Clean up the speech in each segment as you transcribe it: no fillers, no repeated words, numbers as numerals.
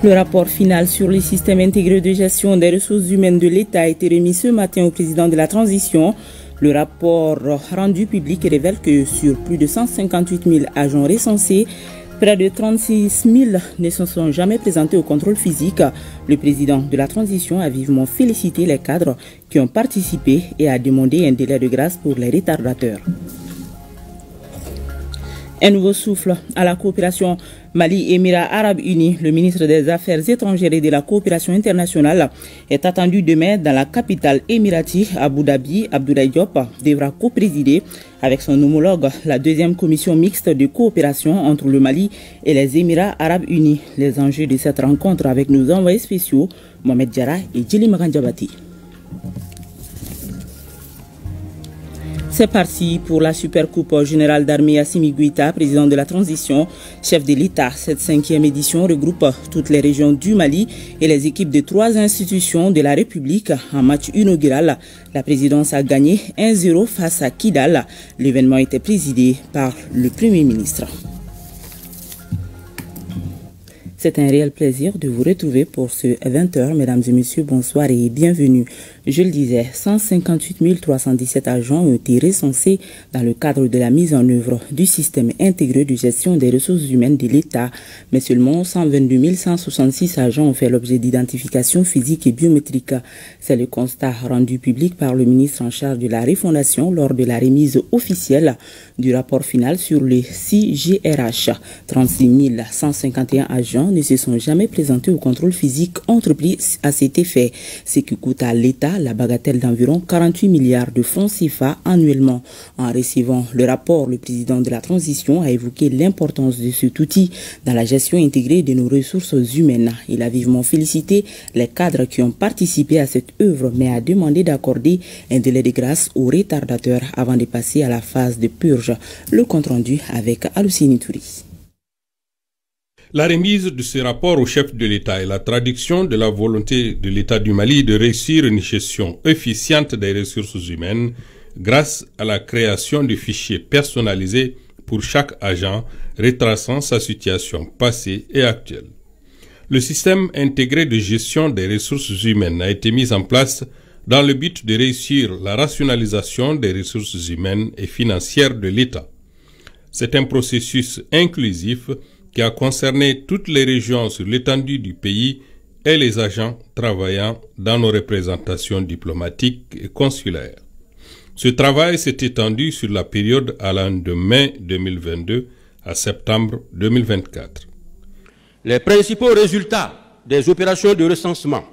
Le rapport final sur le système intégré de gestion des ressources humaines de l'État a été remis ce matin au président de la transition. Le rapport rendu public révèle que sur plus de 158 000 agents recensés, près de 36 000 ne se sont jamais présentés au contrôle physique. Le président de la transition a vivement félicité les cadres qui ont participé et a demandé un délai de grâce pour les retardateurs. Un nouveau souffle à la coopération Mali-Émirats Arabes Unis. Le ministre des Affaires étrangères et de la coopération internationale est attendu demain dans la capitale émirati, Abu Dhabi. Abdoulaye Diop devra co-présider avec son homologue la deuxième commission mixte de coopération entre le Mali et les Émirats Arabes Unis. Les enjeux de cette rencontre avec nos envoyés spéciaux, Mohamed Diarra et Djili Magandjabati. C'est parti pour la Supercoupe générale d'armée Assimi Goïta, président de la transition, chef de l'État. Cette 5e édition regroupe toutes les régions du Mali et les équipes de 3 institutions de la République. En match inaugural, la présidence a gagné 1-0 face à Kidal. L'événement était présidé par le Premier ministre. C'est un réel plaisir de vous retrouver pour ce 20h. Mesdames et messieurs, bonsoir et bienvenue. Je le disais, 158 317 agents ont été recensés dans le cadre de la mise en œuvre du système intégré de gestion des ressources humaines de l'État. Mais seulement 122 166 agents ont fait l'objet d'identification physique et biométrique. C'est le constat rendu public par le ministre en charge de la refondation lors de la remise officielle du rapport final sur le CIGRH. 36 151 agents ne se sont jamais présentés au contrôle physique entrepris à cet effet, ce qui coûte à l'État la bagatelle d'environ 48 milliards de francs CFA annuellement. En recevant le rapport, le président de la transition a évoqué l'importance de cet outil dans la gestion intégrée de nos ressources humaines. Il a vivement félicité les cadres qui ont participé à cette œuvre, mais a demandé d'accorder un délai de grâce aux retardateurs avant de passer à la phase de purge. Le compte rendu avec Aloussini Touri. La remise de ce rapport au chef de l'État est la traduction de la volonté de l'État du Mali de réussir une gestion efficiente des ressources humaines grâce à la création de fichiers personnalisés pour chaque agent retraçant sa situation passée et actuelle. Le système intégré de gestion des ressources humaines a été mis en place dans le but de réussir la rationalisation des ressources humaines et financières de l'État. C'est un processus inclusif qui a concerné toutes les régions sur l'étendue du pays et les agents travaillant dans nos représentations diplomatiques et consulaires. Ce travail s'est étendu sur la période allant de mai 2022 à septembre 2024. Les principaux résultats des opérations de recensement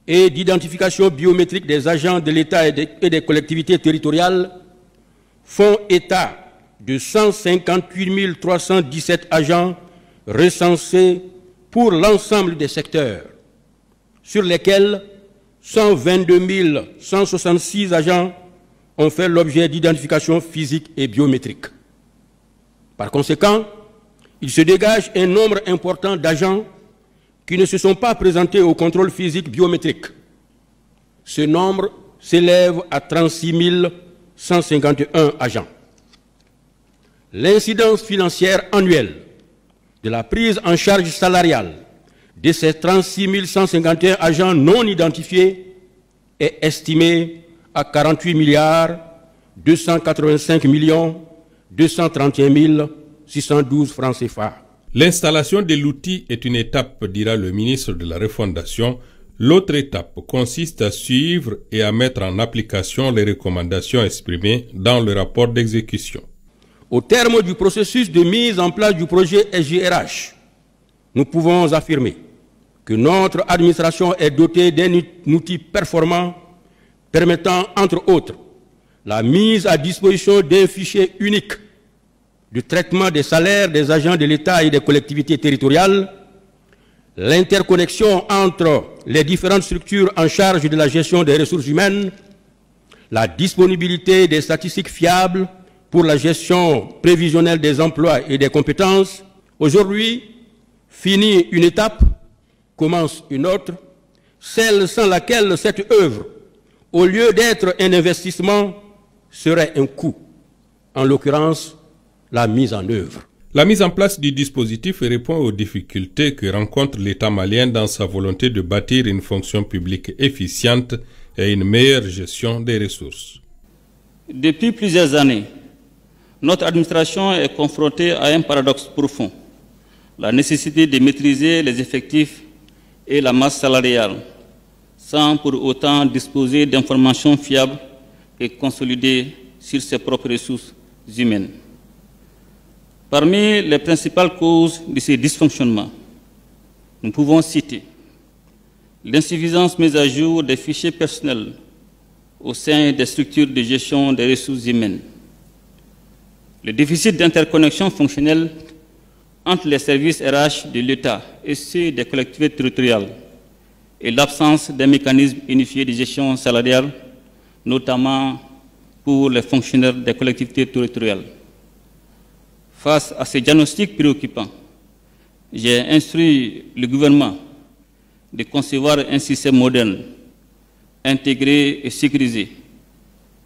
et d'identification biométrique des agents de l'État et des collectivités territoriales font état de 158 317 agents recensés pour l'ensemble des secteurs, sur lesquels 122 166 agents ont fait l'objet d'identification physique et biométrique. Par conséquent, il se dégage un nombre important d'agents qui ne se sont pas présentés au contrôle physique biométrique. Ce nombre s'élève à 36 151 agents. L'incidence financière annuelle de la prise en charge salariale de ces 36 151 agents non identifiés est estimée à 48 285 231 612 francs CFA. L'installation de l'outil est une étape, dira le ministre de la Refondation. L'autre étape consiste à suivre et à mettre en application les recommandations exprimées dans le rapport d'exécution. Au terme du processus de mise en place du projet SGRH, nous pouvons affirmer que notre administration est dotée d'un outil performant permettant, entre autres, la mise à disposition d'un fichier unique de traitement des salaires des agents de l'État et des collectivités territoriales, l'interconnexion entre les différentes structures en charge de la gestion des ressources humaines, la disponibilité des statistiques fiables pour la gestion prévisionnelle des emplois et des compétences. Aujourd'hui, finie une étape, commence une autre, celle sans laquelle cette œuvre, au lieu d'être un investissement, serait un coût, en l'occurrence la mise en œuvre. La mise en place du dispositif répond aux difficultés que rencontre l'État malien dans sa volonté de bâtir une fonction publique efficiente et une meilleure gestion des ressources. Depuis plusieurs années, notre administration est confrontée à un paradoxe profond, la nécessité de maîtriser les effectifs et la masse salariale, sans pour autant disposer d'informations fiables et consolidées sur ses propres ressources humaines. Parmi les principales causes de ces dysfonctionnements, nous pouvons citer l'insuffisance mise à jour des fichiers personnels au sein des structures de gestion des ressources humaines, le déficit d'interconnexion fonctionnelle entre les services RH de l'État et ceux des collectivités territoriales et l'absence d'un mécanisme unifié de gestion salariale, notamment pour les fonctionnaires des collectivités territoriales. Face à ces diagnostics préoccupants, j'ai instruit le gouvernement de concevoir un système moderne, intégré et sécurisé,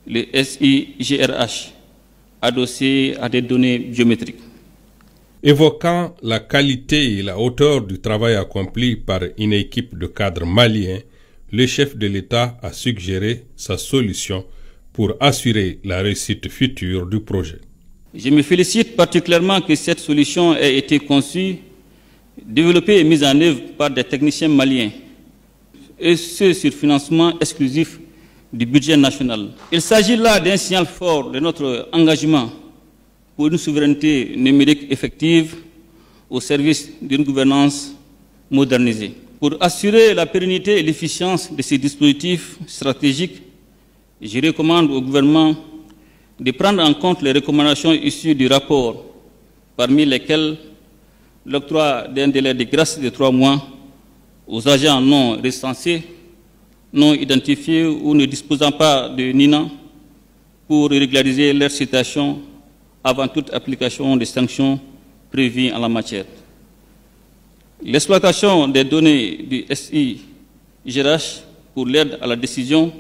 le SIGRH, adossé à des données biométriques. Évoquant la qualité et la hauteur du travail accompli par une équipe de cadres maliens, le chef de l'État a suggéré sa solution pour assurer la réussite future du projet. Je me félicite particulièrement que cette solution ait été conçue, développée et mise en œuvre par des techniciens maliens, et ce sur financement exclusif du budget national. Il s'agit là d'un signal fort de notre engagement pour une souveraineté numérique effective au service d'une gouvernance modernisée. Pour assurer la pérennité et l'efficience de ces dispositifs stratégiques, je recommande au gouvernement de prendre en compte les recommandations issues du rapport, parmi lesquelles l'octroi d'un délai de grâce de 3 mois aux agents non recensés, non identifiés ou ne disposant pas de NINA pour régulariser leur situation avant toute application des sanctions prévues en la matière. L'exploitation des données du SIGRH pour l'aide à la décision,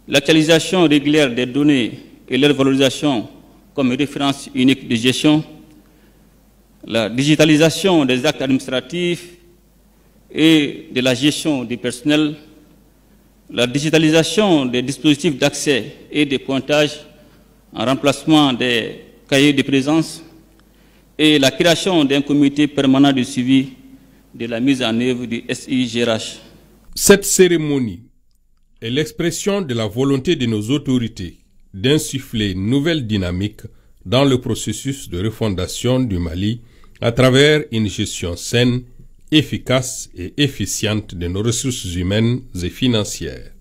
l'actualisation régulière des données et leur valorisation comme référence unique de gestion, la digitalisation des actes administratifs et de la gestion du personnel, la digitalisation des dispositifs d'accès et de pointage en remplacement des cahiers de présence et la création d'un comité permanent de suivi de la mise en œuvre du SIGRH. Cette cérémonie est l'expression de la volonté de nos autorités d'insuffler une nouvelle dynamique dans le processus de refondation du Mali à travers une gestion saine, efficace et efficiente de nos ressources humaines et financières.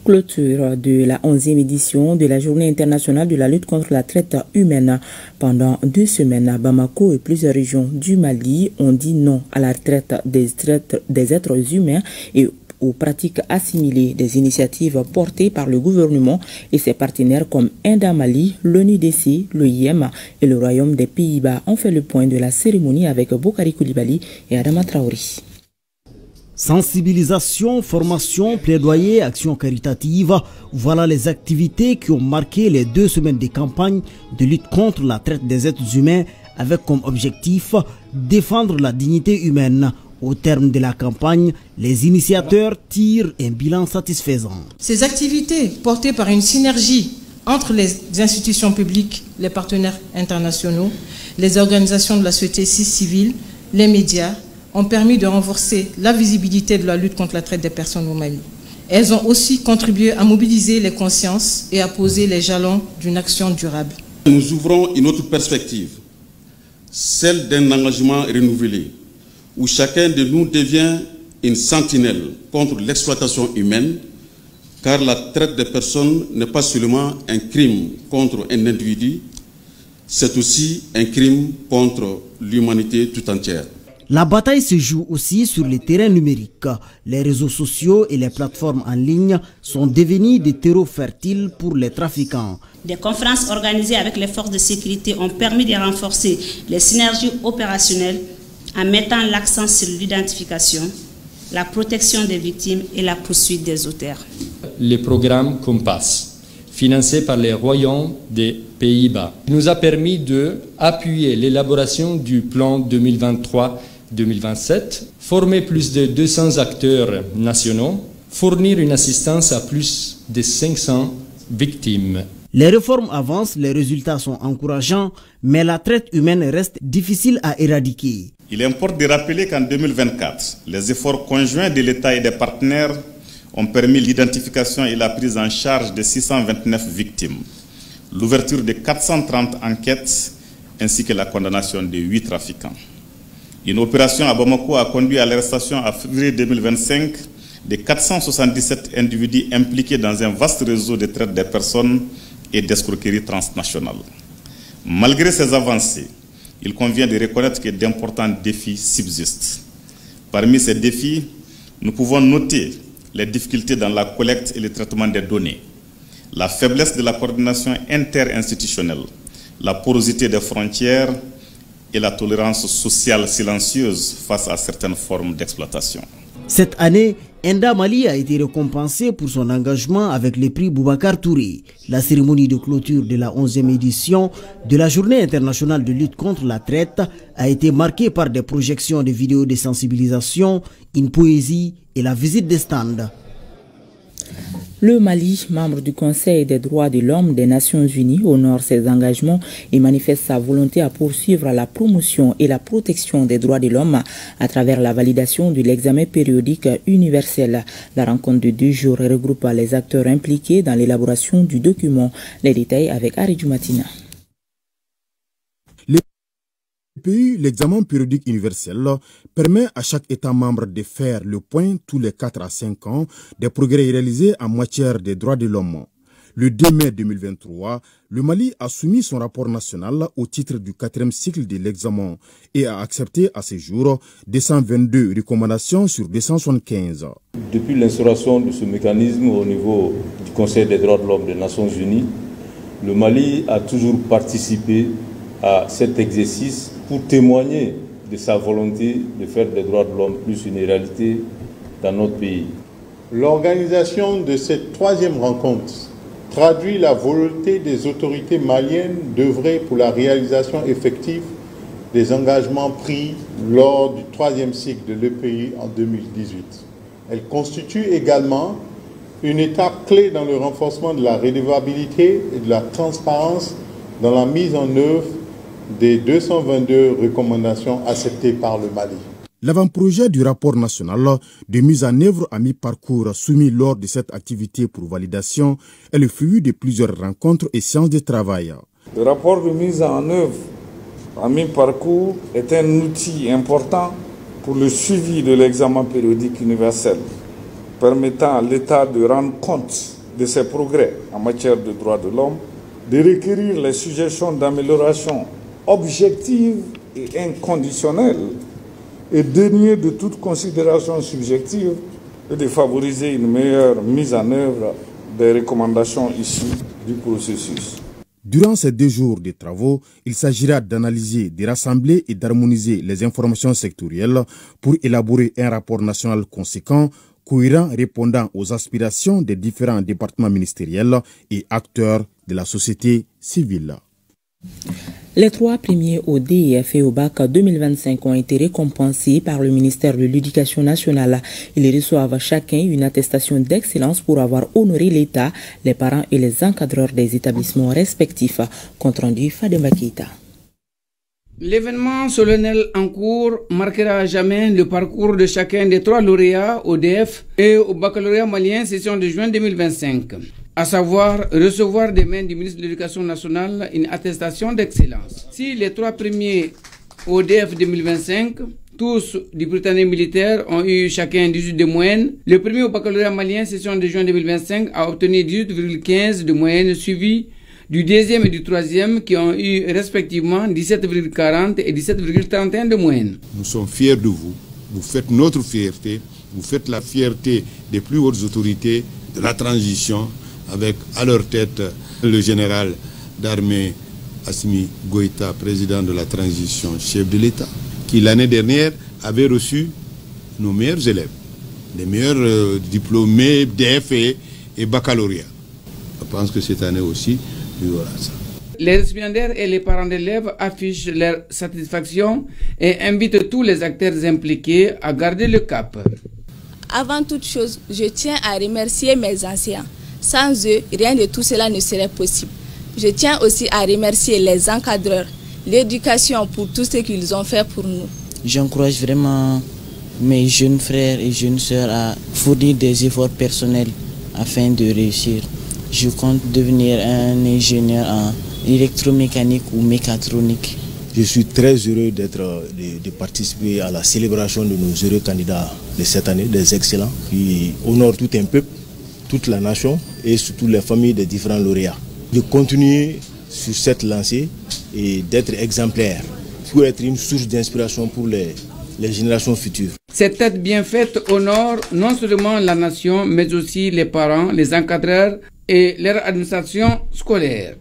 Clôture de la 11e édition de la Journée internationale de la lutte contre la traite humaine. Pendant 2 semaines à Bamako et plusieurs régions du Mali ont dit non à la traite des êtres humains et aux pratiques assimilées. Des initiatives portées par le gouvernement et ses partenaires comme Inda Mali, l'ONUDC, le IEM et le Royaume des Pays-Bas ont fait le point de la cérémonie avec Bokari Koulibaly et Adama Traoré. Sensibilisation, formation, plaidoyer, action caritative, voilà les activités qui ont marqué les 2 semaines de campagne de lutte contre la traite des êtres humains avec comme objectif défendre la dignité humaine. Au terme de la campagne, les initiateurs tirent un bilan satisfaisant. Ces activités, portées par une synergie entre les institutions publiques, les partenaires internationaux, les organisations de la société civile, les médias, ont permis de renforcer la visibilité de la lutte contre la traite des personnes au Mali. Elles ont aussi contribué à mobiliser les consciences et à poser les jalons d'une action durable. Nous ouvrons une autre perspective, celle d'un engagement renouvelé, où chacun de nous devient une sentinelle contre l'exploitation humaine, car la traite des personnes n'est pas seulement un crime contre un individu, c'est aussi un crime contre l'humanité tout entière. La bataille se joue aussi sur les terrains numériques. Les réseaux sociaux et les plateformes en ligne sont devenus des terreaux fertiles pour les trafiquants. Des conférences organisées avec les forces de sécurité ont permis de renforcer les synergies opérationnelles en mettant l'accent sur l'identification, la protection des victimes et la poursuite des auteurs. Le programme Compass financé par les royaumes des Pays-Bas. Il nous a permis d'appuyer l'élaboration du plan 2023-2027, former plus de 200 acteurs nationaux, fournir une assistance à plus de 500 victimes. Les réformes avancent, les résultats sont encourageants, mais la traite humaine reste difficile à éradiquer. Il importe de rappeler qu'en 2024, les efforts conjoints de l'État et des partenaires ont permis l'identification et la prise en charge de 629 victimes, l'ouverture de 430 enquêtes ainsi que la condamnation de 8 trafiquants. Une opération à Bamako a conduit à l'arrestation en février 2025 de 477 individus impliqués dans un vaste réseau de traite des personnes et d'escroquerie transnationale. Malgré ces avancées, il convient de reconnaître que d'importants défis subsistent. Parmi ces défis, nous pouvons noter les difficultés dans la collecte et le traitement des données, la faiblesse de la coordination interinstitutionnelle, la porosité des frontières et la tolérance sociale silencieuse face à certaines formes d'exploitation. Cette année, Enda Mali a été récompensé pour son engagement avec le prix Boubacar Touré. La cérémonie de clôture de la 11e édition de la Journée internationale de lutte contre la traite a été marquée par des projections de vidéos de sensibilisation, une poésie et la visite des stands. Le Mali, membre du Conseil des droits de l'homme des Nations Unies, honore ses engagements et manifeste sa volonté à poursuivre la promotion et la protection des droits de l'homme à travers la validation de l'examen périodique universel. La rencontre de 2 jours regroupe les acteurs impliqués dans l'élaboration du document. Les détails avec Aridou Matina. L'examen périodique universel permet à chaque État membre de faire le point tous les 4 à 5 ans des progrès réalisés en matière des droits de l'homme. Le 2 mai 2023, le Mali a soumis son rapport national au titre du 4e cycle de l'examen et a accepté à ce jour 222 recommandations sur 275. Depuis l'instauration de ce mécanisme au niveau du Conseil des droits de l'homme des Nations Unies, le Mali a toujours participé à cet exercice pour témoigner de sa volonté de faire des droits de l'homme plus une réalité dans notre pays. L'organisation de cette 3e rencontre traduit la volonté des autorités maliennes d'œuvrer pour la réalisation effective des engagements pris lors du 3e cycle de l'EPI en 2018. Elle constitue également une étape clé dans le renforcement de la redevabilité et de la transparence dans la mise en œuvre des 222 recommandations acceptées par le Mali. L'avant-projet du rapport national de mise en œuvre à mi-parcours soumis lors de cette activité pour validation est le fruit de plusieurs rencontres et séances de travail. Le rapport de mise en œuvre à mi-parcours est un outil important pour le suivi de l'examen périodique universel, permettant à l'État de rendre compte de ses progrès en matière de droits de l'homme, de requérir les suggestions d'amélioration objective et inconditionnelle et dénuée de toute considération subjective et de favoriser une meilleure mise en œuvre des recommandations issues du processus. Durant ces 2 jours de travaux, il s'agira d'analyser, de rassembler et d'harmoniser les informations sectorielles pour élaborer un rapport national conséquent, cohérent, répondant aux aspirations des différents départements ministériels et acteurs de la société civile. Les 3 premiers au DEF et au BAC 2025 ont été récompensés par le ministère de l'Éducation nationale. Ils reçoivent chacun une attestation d'excellence pour avoir honoré l'État, les parents et les encadreurs des établissements respectifs. Compte rendu Fadema Keita. L'événement solennel en cours marquera à jamais le parcours de chacun des 3 lauréats au DEF et au baccalauréat malien session de juin 2025. À savoir recevoir des mains du ministre de l'Éducation nationale une attestation d'excellence. Si les 3 premiers au DEF 2025, tous du Britannique militaire, ont eu chacun 18 de moyenne, le premier au baccalauréat malien session de juin 2025 a obtenu 18,15 de moyenne, suivi du 2e et du 3e qui ont eu respectivement 17,40 et 17,31 de moyenne. Nous sommes fiers de vous, vous faites notre fierté, vous faites la fierté des plus hautes autorités de la transition, avec à leur tête le général d'armée Assimi Goïta, président de la transition, chef de l'État, qui l'année dernière avait reçu nos meilleurs élèves, les meilleurs diplômés DF et baccalauréat. Je pense que cette année aussi, il y aura ça. Les récipiendaires et les parents d'élèves affichent leur satisfaction et invitent tous les acteurs impliqués à garder le cap. Avant toute chose, je tiens à remercier mes anciens. Sans eux, rien de tout cela ne serait possible. Je tiens aussi à remercier les encadreurs, l'éducation pour tout ce qu'ils ont fait pour nous. J'encourage vraiment mes jeunes frères et jeunes sœurs à fournir des efforts personnels afin de réussir. Je compte devenir un ingénieur en électromécanique ou mécatronique. Je suis très heureux de participer à la célébration de nos heureux candidats de cette année, des excellents, qui honorent tout un peuple, toute la nation et surtout les familles des différents lauréats. De continuer sur cette lancée et d'être exemplaire pour être une source d'inspiration pour les générations futures. Cette tête bien faite honore non seulement la nation, mais aussi les parents, les encadreurs et leur administration scolaire.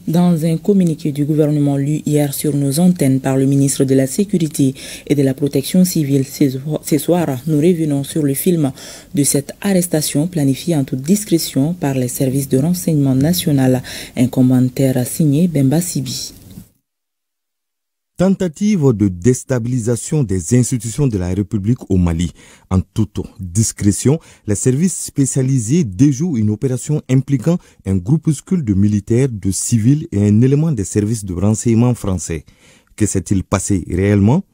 Dans un communiqué du gouvernement lu hier sur nos antennes par le ministre de la Sécurité et de la Protection civile, ce soir, nous revenons sur le film de cette arrestation planifiée en toute discrétion par les services de renseignement national. Un commentaire signé Bemba Sibi. Tentative de déstabilisation des institutions de la République au Mali. En toute discrétion, les services spécialisés déjouent une opération impliquant un groupuscule de militaires, de civils et un élément des services de renseignement français. Que s'est-il passé réellement?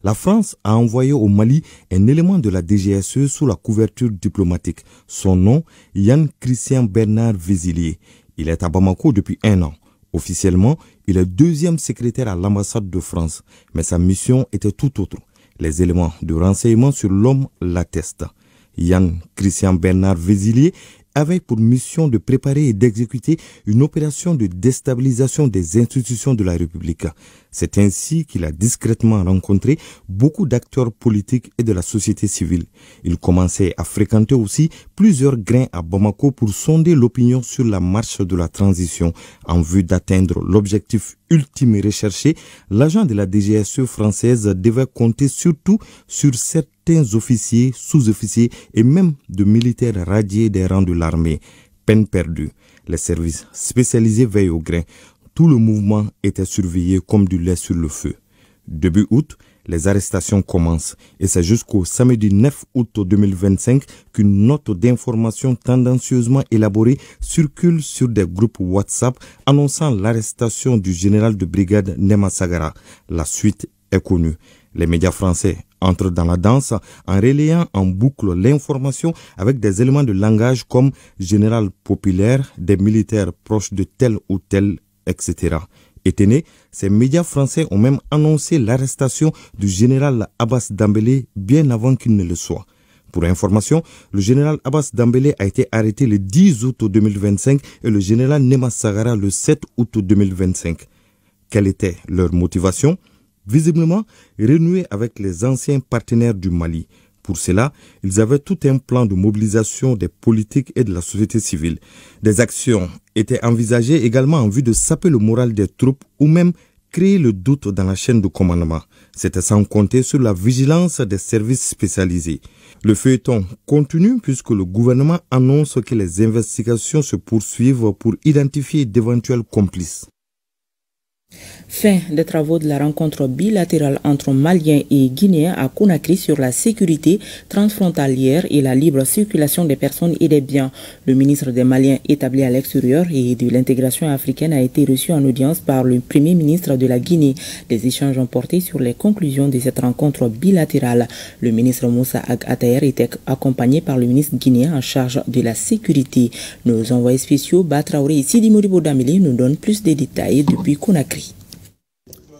La France a envoyé au Mali un élément de la DGSE sous la couverture diplomatique. Son nom, Yann Christian Bernard Vézilier. Il est à Bamako depuis 1 an. Officiellement, il est 2e secrétaire à l'ambassade de France, mais sa mission était tout autre. Les éléments de renseignement sur l'homme l'attestent. Yann Christian Bernard Vézilier avait pour mission de préparer et d'exécuter une opération de déstabilisation des institutions de la République. C'est ainsi qu'il a discrètement rencontré beaucoup d'acteurs politiques et de la société civile. Il commençait à fréquenter aussi plusieurs grains à Bamako pour sonder l'opinion sur la marche de la transition. En vue d'atteindre l'objectif ultime recherché, l'agent de la DGSE française devait compter surtout sur certains officiers, sous-officiers et même de militaires radiés des rangs de l'armée. Peine perdue. Les services spécialisés veillent au grain. Tout le mouvement était surveillé comme du lait sur le feu. Début août, les arrestations commencent et c'est jusqu'au samedi 9 août 2025 qu'une note d'information tendancieusement élaborée circule sur des groupes WhatsApp annonçant l'arrestation du général de brigade Nema Sagara. La suite est connue. Les médias français entrent dans la danse en relayant en boucle l'information avec des éléments de langage comme général populaire, des militaires proches de tel ou tel, etc. Étonnés, ces médias français ont même annoncé l'arrestation du général Abbas Dambélé bien avant qu'il ne le soit. Pour information, le général Abbas Dambélé a été arrêté le 10 août 2025 et le général Nema Sagara le 7 août 2025. Quelle était leur motivation? Visiblement, renouer avec les anciens partenaires du Mali. Pour cela, ils avaient tout un plan de mobilisation des politiques et de la société civile. Des actions étaient envisagées également en vue de saper le moral des troupes ou même créer le doute dans la chaîne de commandement. C'était sans compter sur la vigilance des services spécialisés. Le feuilleton continue puisque le gouvernement annonce que les investigations se poursuivent pour identifier d'éventuels complices. Fin des travaux de la rencontre bilatérale entre Maliens et Guinéens à Conakry sur la sécurité transfrontalière et la libre circulation des personnes et des biens. Le ministre des Maliens établi à l'extérieur et de l'intégration africaine a été reçu en audience par le premier ministre de la Guinée. Les échanges ont porté sur les conclusions de cette rencontre bilatérale. Le ministre Moussa Ag Ataher était accompagné par le ministre guinéen en charge de la sécurité. Nos envoyés spéciaux Batraoré et Sidi Moribo Damili nous donnent plus de détails depuis Conakry.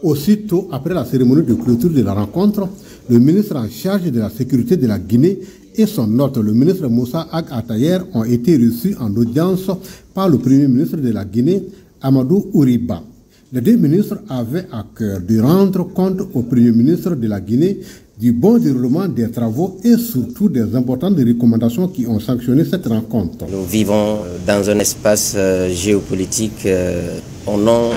Aussitôt après la cérémonie de clôture de la rencontre, le ministre en charge de la sécurité de la Guinée et son hôte, le ministre Moussa Ag Ataher, ont été reçus en audience par le premier ministre de la Guinée, Amadou Ouriba. Les deux ministres avaient à cœur de rendre compte au premier ministre de la Guinée du bon déroulement des travaux et surtout des importantes recommandations qui ont sanctionné cette rencontre. Nous vivons dans un espace géopolitique au nom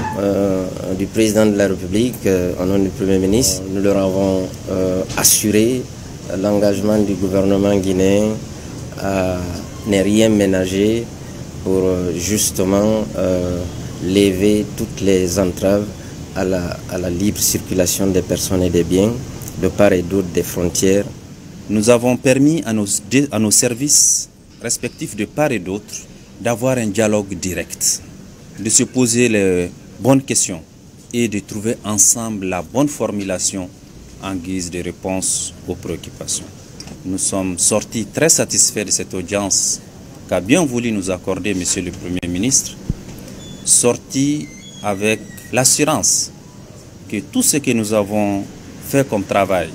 du président de la République, au nom du Premier ministre. Nous leur avons assuré l'engagement du gouvernement guinéen à ne rien ménager pour justement lever toutes les entraves à la libre circulation des personnes et des biens de part et d'autre des frontières. Nous avons permis à nos services respectifs de part et d'autre d'avoir un dialogue direct, de se poser les bonnes questions et de trouver ensemble la bonne formulation en guise de réponse aux préoccupations. Nous sommes sortis très satisfaits de cette audience qu'a bien voulu nous accorder Monsieur le Premier ministre, sortis avec l'assurance que tout ce que nous avons fait comme travail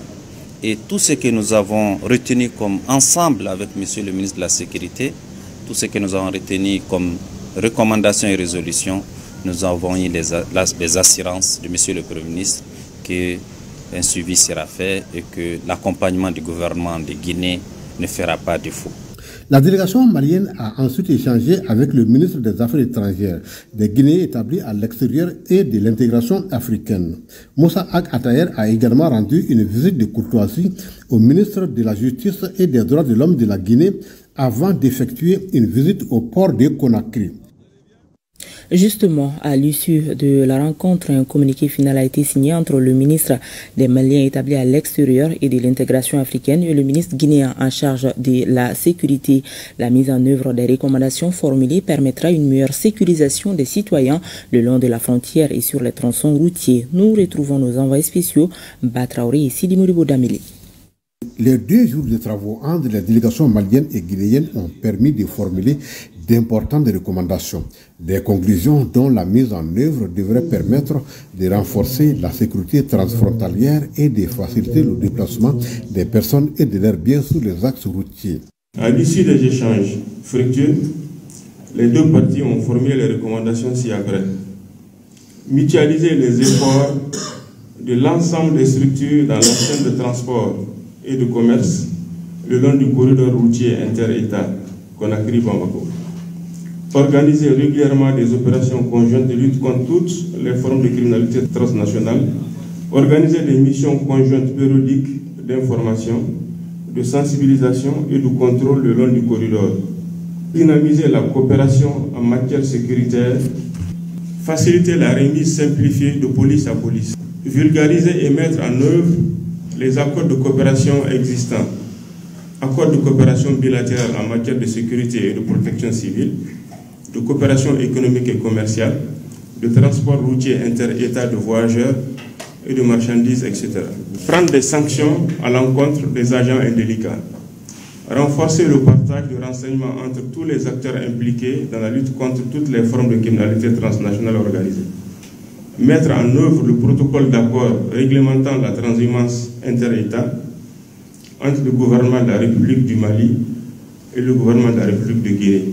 et tout ce que nous avons retenu comme ensemble avec Monsieur le ministre de la Sécurité, tout ce que nous avons retenu comme recommandations et résolutions, nous avons eu les assurances de Monsieur le Premier ministre qu'un suivi sera fait et que l'accompagnement du gouvernement de Guinée ne fera pas défaut. La délégation malienne a ensuite échangé avec le ministre des Affaires étrangères des Guinéens établis à l'extérieur et de l'intégration africaine. Moussa Ag Attaher a également rendu une visite de courtoisie au ministre de la Justice et des Droits de l'Homme de la Guinée avant d'effectuer une visite au port de Conakry. Justement, à l'issue de la rencontre, un communiqué final a été signé entre le ministre des Maliens établi à l'extérieur et de l'intégration africaine et le ministre guinéen en charge de la sécurité. La mise en œuvre des recommandations formulées permettra une meilleure sécurisation des citoyens le long de la frontière et sur les tronçons routiers. Nous retrouvons nos envoyés spéciaux, Batraoré et Sidi Moribo Damili. Les 2 jours de travaux entre les délégations maliennes et guinéennes ont permis de formuler d'importantes recommandations, des conclusions dont la mise en œuvre devrait permettre de renforcer la sécurité transfrontalière et de faciliter le déplacement des personnes et de leurs biens sur les axes routiers. À l'issue des échanges fructueux, les 2 parties ont formulé les recommandations ci-après. Mutualiser les efforts de l'ensemble des structures dans la chaîne de transport et de commerce le long du corridor routier inter-État Conakry-Bamako. Organiser régulièrement des opérations conjointes de lutte contre toutes les formes de criminalité transnationale. Organiser des missions conjointes périodiques d'information, de sensibilisation et de contrôle le long du corridor. Dynamiser la coopération en matière sécuritaire. Faciliter la remise simplifiée de police à police. Vulgariser et mettre en œuvre les accords de coopération existants. Accords de coopération bilatérale en matière de sécurité et de protection civile, de coopération économique et commerciale, de transport routier inter-État de voyageurs et de marchandises, etc. Prendre des sanctions à l'encontre des agents indélicats. Renforcer le partage de renseignements entre tous les acteurs impliqués dans la lutte contre toutes les formes de criminalité transnationale organisée. Mettre en œuvre le protocole d'accord réglementant la transhumance inter-État entre le gouvernement de la République du Mali et le gouvernement de la République de Guinée.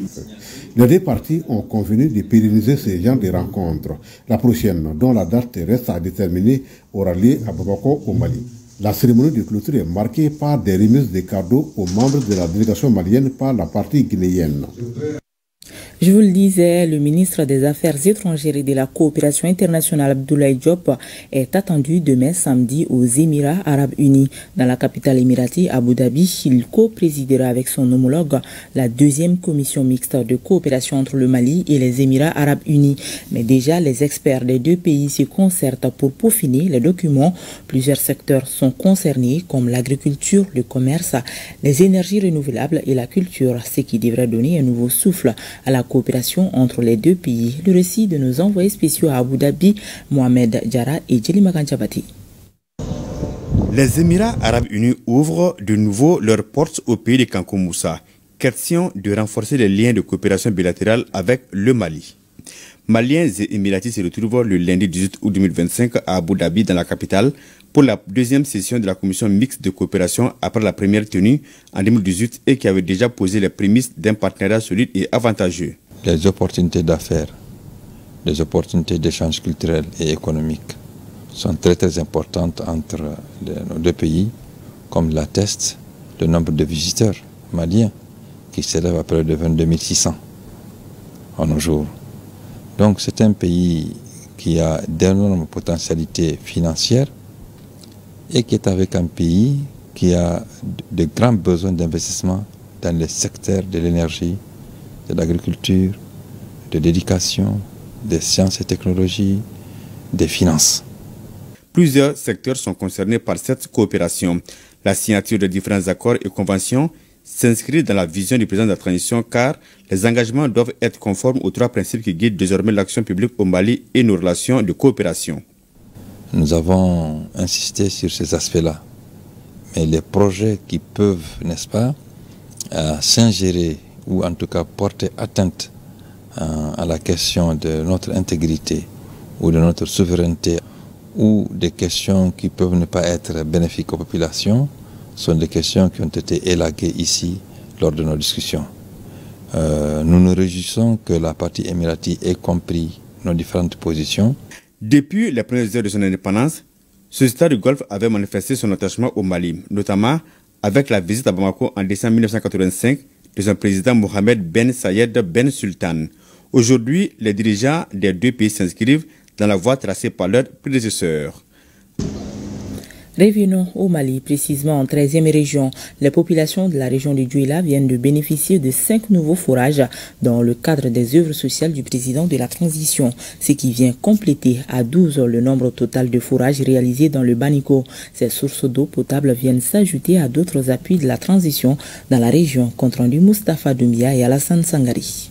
Les 2 parties ont convenu de pérenniser ces genres de rencontres. La prochaine, dont la date reste à déterminer, aura lieu à Bamako, au Mali. La cérémonie de clôture est marquée par des remises de cadeaux aux membres de la délégation malienne par la partie guinéenne. Je vous le disais, le ministre des Affaires étrangères et de la coopération internationale Abdoulaye Diop est attendu demain samedi aux Émirats arabes unis. Dans la capitale émiratie, Abu Dhabi, il co-présidera avec son homologue la 2e commission mixte de coopération entre le Mali et les Émirats arabes unis. Mais déjà, les experts des 2 pays se concertent pour peaufiner les documents. Plusieurs secteurs sont concernés comme l'agriculture, le commerce, les énergies renouvelables et la culture, ce qui devrait donner un nouveau souffle à la coopération entre les 2 pays. Le récit de nos envoyés spéciaux à Abu Dhabi, Mohamed Diarra et Djeli Chabati. Les Émirats arabes unis ouvrent de nouveau leurs portes au pays de Kankou Moussa. Question de renforcer les liens de coopération bilatérale avec le Mali. Maliens et Émiratis se retrouvent le lundi 18 août 2025 à Abu Dhabi, dans la capitale, pour la 2e session de la commission mixte de coopération après la première tenue en 2018 et qui avait déjà posé les prémices d'un partenariat solide et avantageux. Les opportunités d'affaires, les opportunités d'échanges culturels et économiques sont très importantes entre nos 2 pays, comme l'atteste le nombre de visiteurs maliens qui s'élève à près de 22 600 en nos jours. Donc c'est un pays qui a d'énormes potentialités financières et qui est avec un pays qui a de grands besoins d'investissement dans les secteurs de l'énergie, de l'agriculture, de l'éducation, des sciences et technologies, des finances. Plusieurs secteurs sont concernés par cette coopération. La signature de différents accords et conventions s'inscrit dans la vision du président de la transition car les engagements doivent être conformes aux 3 principes qui guident désormais l'action publique au Mali et nos relations de coopération. Nous avons insisté sur ces aspects-là. Mais les projets qui peuvent, n'est-ce pas, s'ingérer ou en tout cas porter atteinte à la question de notre intégrité ou de notre souveraineté ou des questions qui peuvent ne pas être bénéfiques aux populations sont des questions qui ont été élaguées ici lors de nos discussions. Nous nous réjouissons que la partie émiratie ait compris nos différentes positions. Depuis les premières heures de son indépendance, ce État du Golfe avait manifesté son attachement au Mali, notamment avec la visite à Bamako en décembre 1985 de son président Mohamed Ben Sayed Ben Sultan. Aujourd'hui, les dirigeants des 2 pays s'inscrivent dans la voie tracée par leurs prédécesseurs. Revenons au Mali, précisément en 13e région. Les populations de la région de Djouila viennent de bénéficier de 5 nouveaux forages dans le cadre des œuvres sociales du président de la transition, ce qui vient compléter à 12 le nombre total de forages réalisés dans le Baniko. Ces sources d'eau potable viennent s'ajouter à d'autres appuis de la transition dans la région, compte rendu Moustapha Doumbia et Alassane Sangari.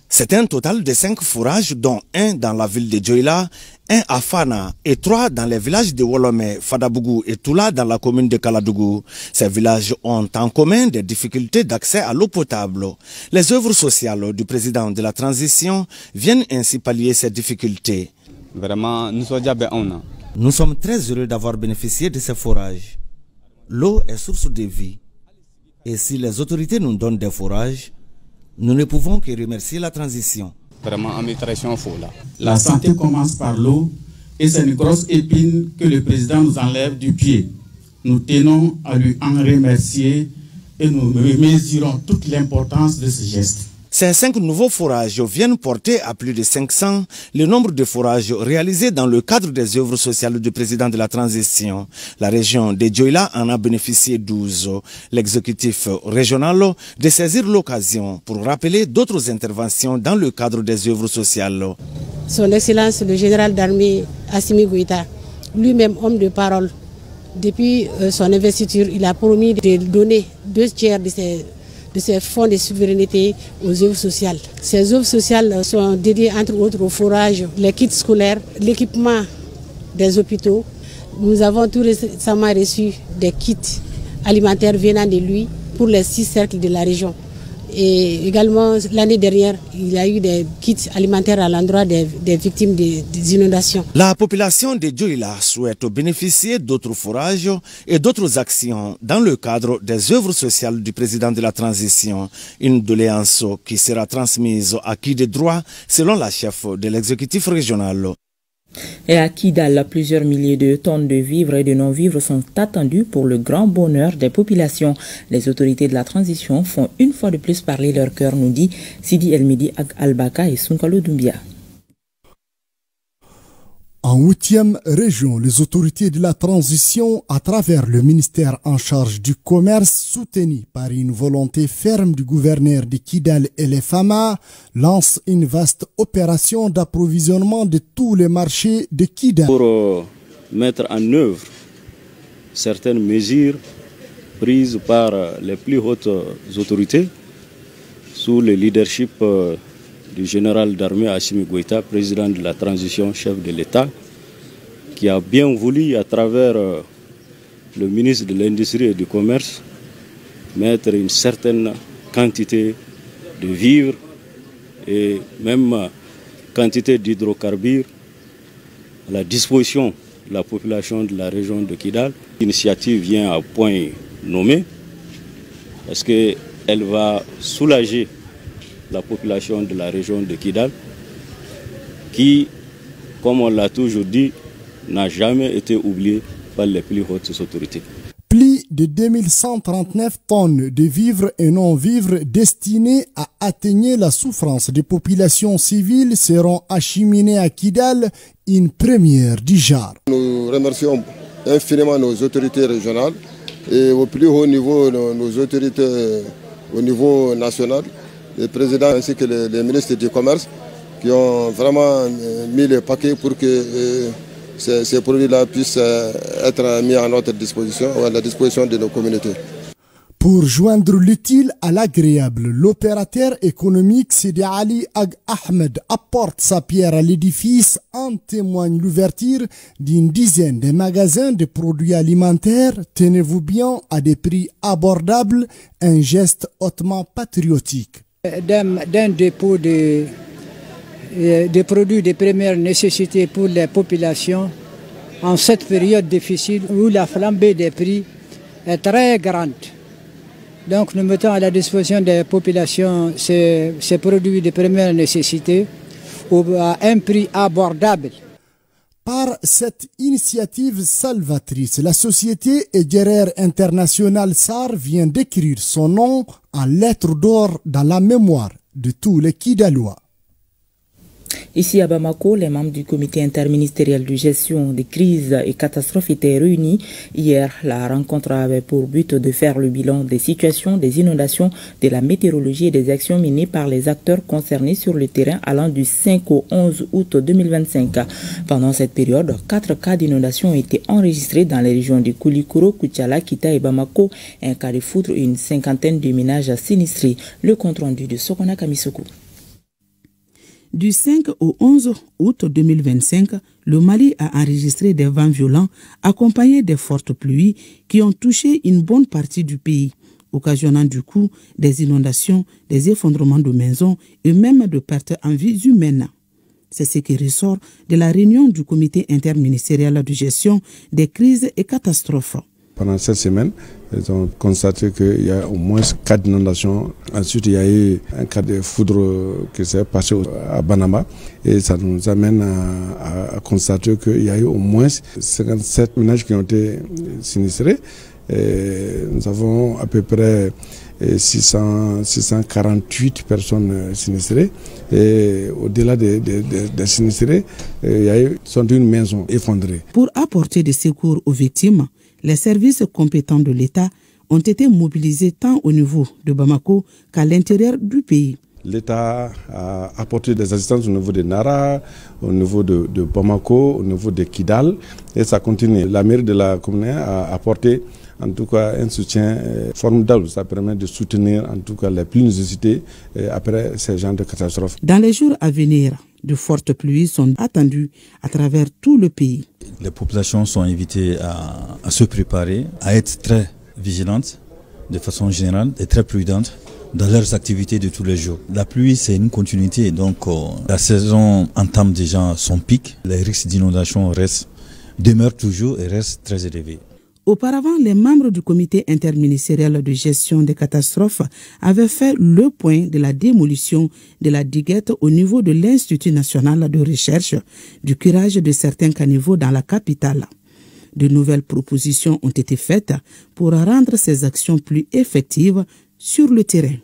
C'est un total de 5 forages, dont un dans la ville de Djouila, un à Fana et 3 dans les villages de Wolomé, Fadabougou et Toula dans la commune de Kaladougou. Ces villages ont en commun des difficultés d'accès à l'eau potable. Les œuvres sociales du président de la transition viennent ainsi pallier ces difficultés. Vraiment, nous sommes très heureux d'avoir bénéficié de ces forages. L'eau est source de vie. Et si les autorités nous donnent des forages, nous ne pouvons que remercier la transition. La santé commence par l'eau et c'est une grosse épine que le président nous enlève du pied. Nous tenons à lui en remercier et nous mesurons toute l'importance de ce geste. Ces 5 nouveaux forages viennent porter à plus de 500 le nombre de forages réalisés dans le cadre des œuvres sociales du président de la transition. La région de Djouila en a bénéficié 12. L'exécutif régional de saisir l'occasion pour rappeler d'autres interventions dans le cadre des œuvres sociales. Son Excellence le général d'armée Assimi Goïta, lui-même homme de parole, depuis son investiture, il a promis de donner 2 tiers de ces fonds de souveraineté aux œuvres sociales. Ces œuvres sociales sont dédiées entre autres au forage, les kits scolaires, l'équipement des hôpitaux. Nous avons tout récemment reçu des kits alimentaires venant de lui pour les 6 cercles de la région. Et également, l'année dernière, il y a eu des kits alimentaires à l'endroit des victimes des inondations. La population de Djouila souhaite bénéficier d'autres forages et d'autres actions dans le cadre des œuvres sociales du président de la transition. Une doléance qui sera transmise à qui de droit selon la chef de l'exécutif régional. Et à Kidal, plusieurs milliers de tonnes de vivres et de non-vivres sont attendus pour le grand bonheur des populations. Les autorités de la transition font une fois de plus parler leur cœur, nous dit Sidi Elmidi Albaka et Sunkalo Doumbia. En 8e région, les autorités de la transition, à travers le ministère en charge du commerce, soutenu par une volonté ferme du gouverneur de Kidal et les FAMA, lancent une vaste opération d'approvisionnement de tous les marchés de Kidal. Pour mettre en œuvre certaines mesures prises par les plus hautes autorités, sous le leadership du général d'armée Assimi Goïta, président de la transition, chef de l'État, qui a bien voulu, à travers le ministre de l'Industrie et du Commerce, mettre une certaine quantité de vivres et même quantité d'hydrocarbures à la disposition de la population de la région de Kidal. L'initiative vient à point nommé parce qu'elle va soulager la population de la région de Kidal qui, comme on l'a toujours dit, n'a jamais été oubliée par les plus hautes autorités. Plus de 2139 tonnes de vivres et non-vivres destinés à atténuer la souffrance des populations civiles seront acheminées à Kidal, une première du genre. Nous remercions infiniment nos autorités régionales et au plus haut niveau nos autorités au niveau national le président ainsi que les ministres du Commerce qui ont vraiment mis le paquet pour que ces produits-là puissent être mis à notre disposition ou à la disposition de nos communautés. Pour joindre l'utile à l'agréable, l'opérateur économique Sidi Ali Ag Ahmed apporte sa pierre à l'édifice. En témoigne l'ouverture d'une dizaine de magasins de produits alimentaires, tenez-vous bien, à des prix abordables, un geste hautement patriotique. D'un dépôt de produits de première nécessité pour les populations en cette période difficile où la flambée des prix est très grande. Donc nous mettons à la disposition des populations ces produits de première nécessité à un prix abordable. Par cette initiative salvatrice, la société Edgerer International SAR vient d'écrire son nom en lettres d'or dans la mémoire de tous les Kidalois. Ici à Bamako, les membres du comité interministériel de gestion des crises et catastrophes étaient réunis hier. La rencontre avait pour but de faire le bilan des situations, des inondations, de la météorologie et des actions menées par les acteurs concernés sur le terrain allant du 5 au 11 août 2025. Pendant cette période, 4 cas d'inondation ont été enregistrés dans les régions de Koulikoro, Koutiala, Kita et Bamako. Un cas de foudre et une cinquantaine de ménages sinistrés. Le compte rendu de Sokona Kamisoko. Du 5 au 11 août 2025, le Mali a enregistré des vents violents accompagnés de fortes pluies qui ont touché une bonne partie du pays, occasionnant du coup des inondations, des effondrements de maisons et même de pertes en vies humaines. C'est ce qui ressort de la réunion du comité interministériel de gestion des crises et catastrophes. Pendant cette semaine, ils ont constaté qu'il y a au moins 4 inondations. Ensuite, il y a eu un cas de foudre qui s'est passé à Banama. Et ça nous amène à constater qu'il y a eu au moins 57 ménages qui ont été sinistrés. Et nous avons à peu près 648 personnes sinistrées. Et au-delà des sinistrés, il y a eu 61 maisons effondrées. Pour apporter des secours aux victimes, les services compétents de l'État ont été mobilisés tant au niveau de Bamako qu'à l'intérieur du pays. L'État a apporté des assistances au niveau de Nara, au niveau de Bamako, au niveau de Kidal, et ça continue. La mairie de la commune a apporté en tout cas un soutien formidable. Ça permet de soutenir en tout cas les plus nécessités après ces genres de catastrophes. Dans les jours à venir, de fortes pluies sont attendues à travers tout le pays. Les populations sont invitées à se préparer, à être très vigilantes de façon générale et très prudentes dans leurs activités de tous les jours. La pluie, c'est une continuité, donc la saison entame déjà son pic. Les risques d'inondation demeurent toujours et restent très élevés. Auparavant, les membres du comité interministériel de gestion des catastrophes avaient fait le point de la démolition de la diguette au niveau de l'Institut national de recherche du curage de certains caniveaux dans la capitale. De nouvelles propositions ont été faites pour rendre ces actions plus effectives sur le terrain.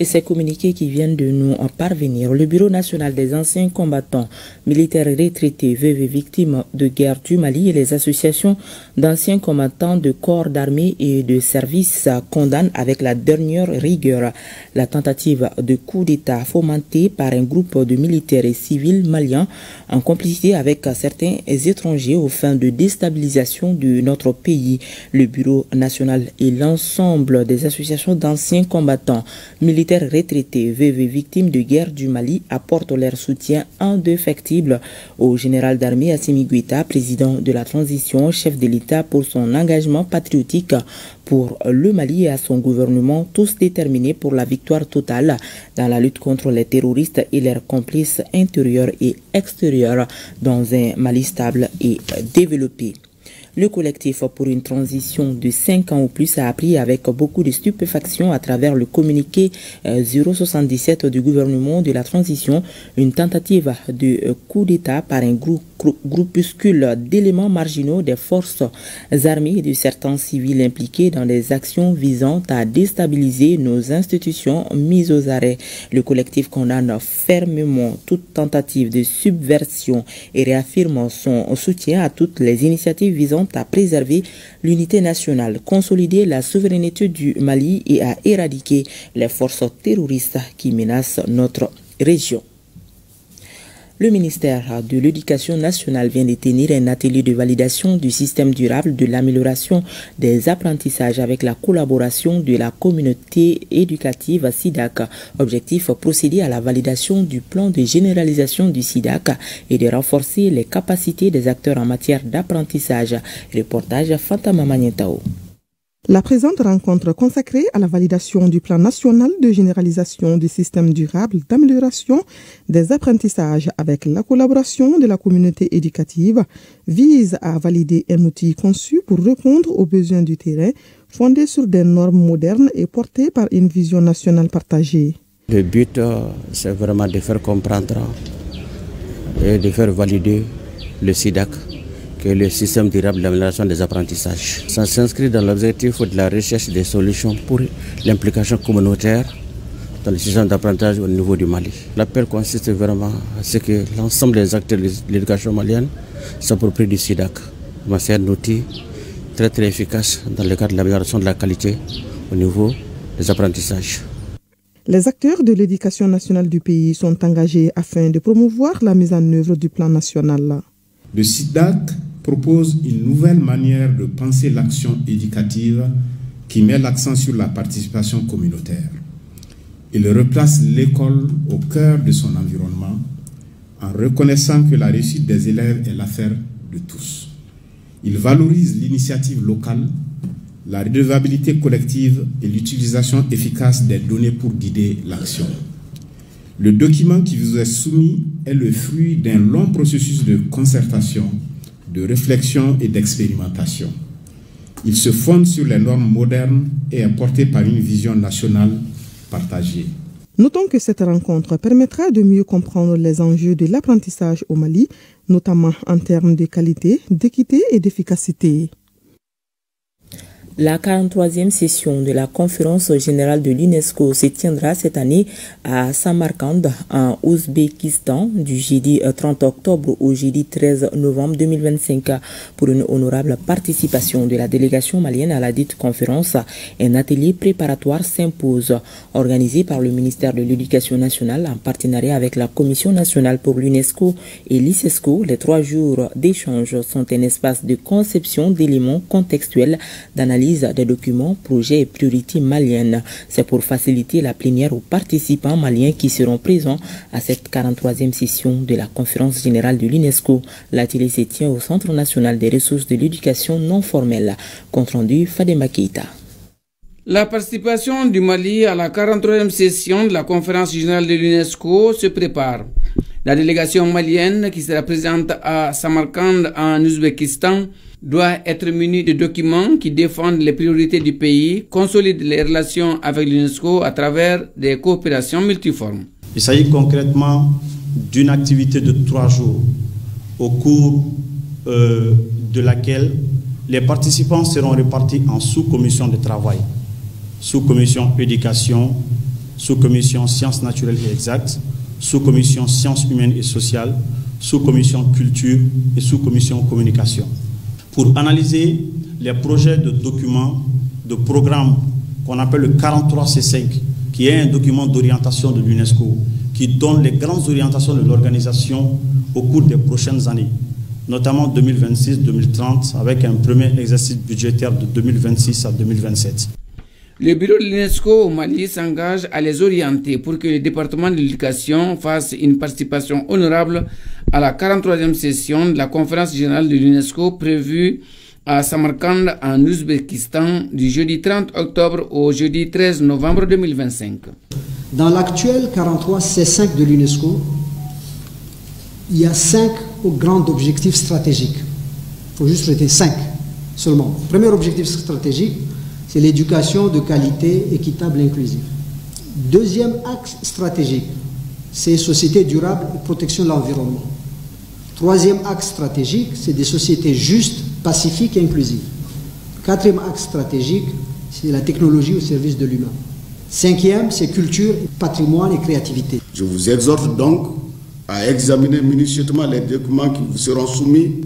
Et ces communiqués qui viennent de nous en parvenir, le Bureau national des anciens combattants, militaires retraités, veuves et victimes de guerre du Mali et les associations d'anciens combattants de corps d'armée et de service condamnent avec la dernière rigueur la tentative de coup d'État fomentée par un groupe de militaires et civils maliens en complicité avec certains étrangers aux fins de déstabilisation de notre pays. Le Bureau national et l'ensemble des associations d'anciens combattants, militaires retraités, veuves et victimes de guerre du Mali apportent leur soutien indéfectible au général d'armée Assimi Goïta, président de la transition, chef de l'État, pour son engagement patriotique pour le Mali et à son gouvernement, tous déterminés pour la victoire totale dans la lutte contre les terroristes et leurs complices intérieurs et extérieurs dans un Mali stable et développé. Le collectif pour une transition de 5 ans ou plus a appris avec beaucoup de stupéfaction à travers le communiqué 077 du gouvernement de la transition une tentative de coup d'État par un groupe groupuscules d'éléments marginaux des forces armées et de certains civils impliqués dans des actions visant à déstabiliser nos institutions mises aux arrêts. Le collectif condamne fermement toute tentative de subversion et réaffirme son soutien à toutes les initiatives visant à préserver l'unité nationale, consolider la souveraineté du Mali et à éradiquer les forces terroristes qui menacent notre région. Le ministère de l'Éducation nationale vient de tenir un atelier de validation du système durable de l'amélioration des apprentissages avec la collaboration de la communauté éducative SIDAC. Objectif, procéder à la validation du plan de généralisation du SIDAC et de renforcer les capacités des acteurs en matière d'apprentissage. Reportage Fantama Magnetao. La présente rencontre consacrée à la validation du plan national de généralisation du système durable d'amélioration des apprentissages avec la collaboration de la communauté éducative vise à valider un outil conçu pour répondre aux besoins du terrain, fondé sur des normes modernes et porté par une vision nationale partagée. Le but, c'est vraiment de faire comprendre et de faire valider le SIDAC, qui est le système durable d'amélioration des apprentissages. Ça s'inscrit dans l'objectif de la recherche des solutions pour l'implication communautaire dans le système d'apprentissage au niveau du Mali. L'appel consiste vraiment à ce que l'ensemble des acteurs de l'éducation malienne s'approprient du SIDAC. C'est un outil très efficace dans le cadre de l'amélioration de la qualité au niveau des apprentissages. Les acteurs de l'éducation nationale du pays sont engagés afin de promouvoir la mise en œuvre du plan national. Le SIDAC propose une nouvelle manière de penser l'action éducative qui met l'accent sur la participation communautaire. Il replace l'école au cœur de son environnement en reconnaissant que la réussite des élèves est l'affaire de tous. Il valorise l'initiative locale, la redevabilité collective et l'utilisation efficace des données pour guider l'action. Le document qui vous est soumis est le fruit d'un long processus de concertation, de réflexion et d'expérimentation. Il se fonde sur les normes modernes et est porté par une vision nationale partagée. Notons que cette rencontre permettra de mieux comprendre les enjeux de l'apprentissage au Mali, notamment en termes de qualité, d'équité et d'efficacité. La 43e session de la conférence générale de l'UNESCO se tiendra cette année à Samarkand, en Ouzbékistan, du jeudi 30 octobre au jeudi 13 novembre 2025. Pour une honorable participation de la délégation malienne à la dite conférence, un atelier préparatoire s'impose. Organisé par le ministère de l'Éducation nationale en partenariat avec la Commission nationale pour l'UNESCO et l'ICESCO, les 3 jours d'échange sont un espace de conception d'éléments contextuels, d'analyse des documents, projets et priorités maliennes. C'est pour faciliter la plénière aux participants maliens qui seront présents à cette 43e session de la conférence générale de l'UNESCO. L'atelier se tient au Centre national des ressources de l'éducation non formelle. Compte rendu Fadema Keita. La participation du Mali à la 43e session de la conférence générale de l'UNESCO se prépare. La délégation malienne qui sera présente à Samarkand en Ouzbékistan doit être munie de documents qui défendent les priorités du pays, consolident les relations avec l'UNESCO à travers des coopérations multiformes. Il s'agit concrètement d'une activité de 3 jours au cours de laquelle les participants seront répartis en sous-commissions de travail, sous-commission éducation, sous-commission sciences naturelles et exactes, sous-commission sciences humaines et sociales, sous-commission culture et sous-commission communication, pour analyser les projets de documents, de programmes qu'on appelle le 43C5, qui est un document d'orientation de l'UNESCO, qui donne les grandes orientations de l'organisation au cours des prochaines années, notamment 2026-2030, avec un premier exercice budgétaire de 2026 à 2027. Le bureau de l'UNESCO au Mali s'engage à les orienter pour que le département de l'éducation fasse une participation honorable à la 43e session de la conférence générale de l'UNESCO prévue à Samarkand en Ouzbékistan du jeudi 30 octobre au jeudi 13 novembre 2025. Dans l'actuel 43C5 de l'UNESCO, il y a 5 grands objectifs stratégiques. Il faut juste traiter 5 seulement. Premier objectif stratégique, c'est l'éducation de qualité, équitable et inclusive. Deuxième axe stratégique, c'est société durable et protection de l'environnement. Troisième axe stratégique, c'est des sociétés justes, pacifiques et inclusives. Quatrième axe stratégique, c'est la technologie au service de l'humain. Cinquième, c'est culture, patrimoine et créativité. Je vous exhorte donc à examiner minutieusement les documents qui vous seront soumis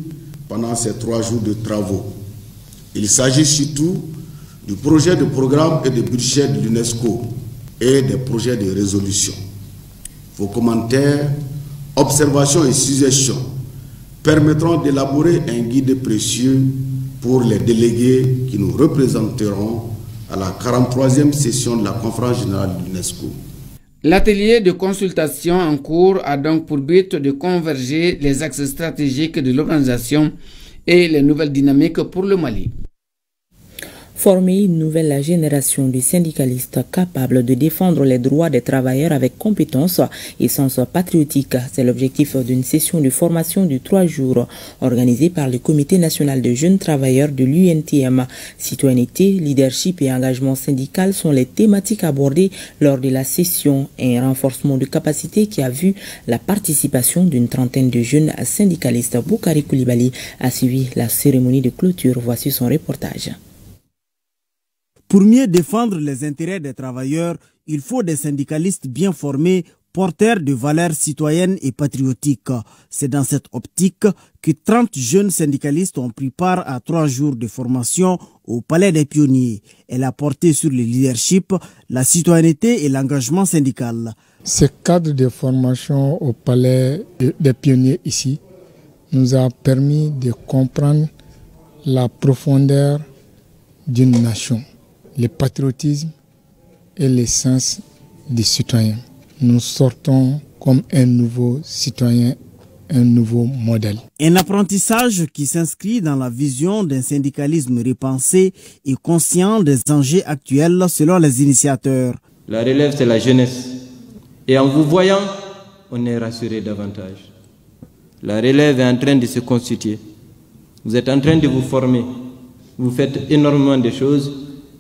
pendant ces 3 jours de travaux. Il s'agit surtout du projet de programme et de budget de l'UNESCO et des projets de résolution. Vos commentaires, observations et suggestions permettront d'élaborer un guide précieux pour les délégués qui nous représenteront à la 43e session de la conférence générale de l'UNESCO. L'atelier de consultation en cours a donc pour but de converger les axes stratégiques de l'organisation et les nouvelles dynamiques pour le Mali. Former une nouvelle génération de syndicalistes capables de défendre les droits des travailleurs avec compétence et sens patriotique. C'est l'objectif d'une session de formation de 3 jours organisée par le Comité national de jeunes travailleurs de l'UNTM. Citoyenneté, leadership et engagement syndical sont les thématiques abordées lors de la session. Un renforcement de capacité qui a vu la participation d'une trentaine de jeunes syndicalistes. Boukari Koulibaly a suivi la cérémonie de clôture. Voici son reportage. Pour mieux défendre les intérêts des travailleurs, il faut des syndicalistes bien formés, porteurs de valeurs citoyennes et patriotiques. C'est dans cette optique que 30 jeunes syndicalistes ont pris part à 3 jours de formation au Palais des Pionniers. Elle a porté sur le leadership, la citoyenneté et l'engagement syndical. Ce cadre de formation au Palais des Pionniers ici nous a permis de comprendre la profondeur d'une nation, le patriotisme et l'essence des citoyens. Nous sortons comme un nouveau citoyen, un nouveau modèle. Un apprentissage qui s'inscrit dans la vision d'un syndicalisme repensé et conscient des enjeux actuels selon les initiateurs. La relève, c'est la jeunesse. Et en vous voyant, on est rassuré davantage. La relève est en train de se constituer. Vous êtes en train de vous former. Vous faites énormément de choses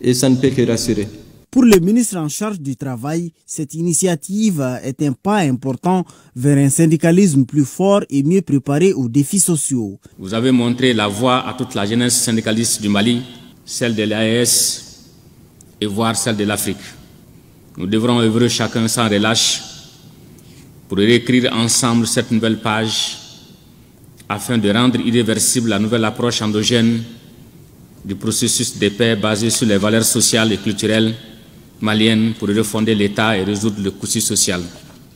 et ça ne peut que rassurer. Pour le ministre en charge du travail, cette initiative est un pas important vers un syndicalisme plus fort et mieux préparé aux défis sociaux. Vous avez montré la voie à toute la jeunesse syndicaliste du Mali, celle de l'AES et voire celle de l'Afrique. Nous devrons œuvrer chacun sans relâche pour réécrire ensemble cette nouvelle page afin de rendre irréversible la nouvelle approche endogène du processus de paix basé sur les valeurs sociales et culturelles maliennes pour refonder l'État et résoudre le souci social.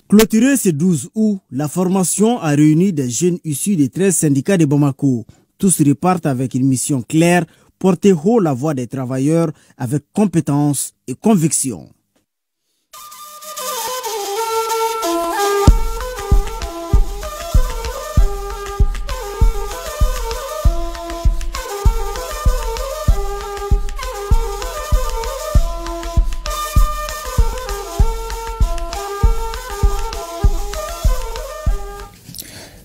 Clôturé ce 12 août, la formation a réuni des jeunes issus des 13 syndicats de Bamako. Tous repartent avec une mission claire, porter haut la voix des travailleurs avec compétence et conviction.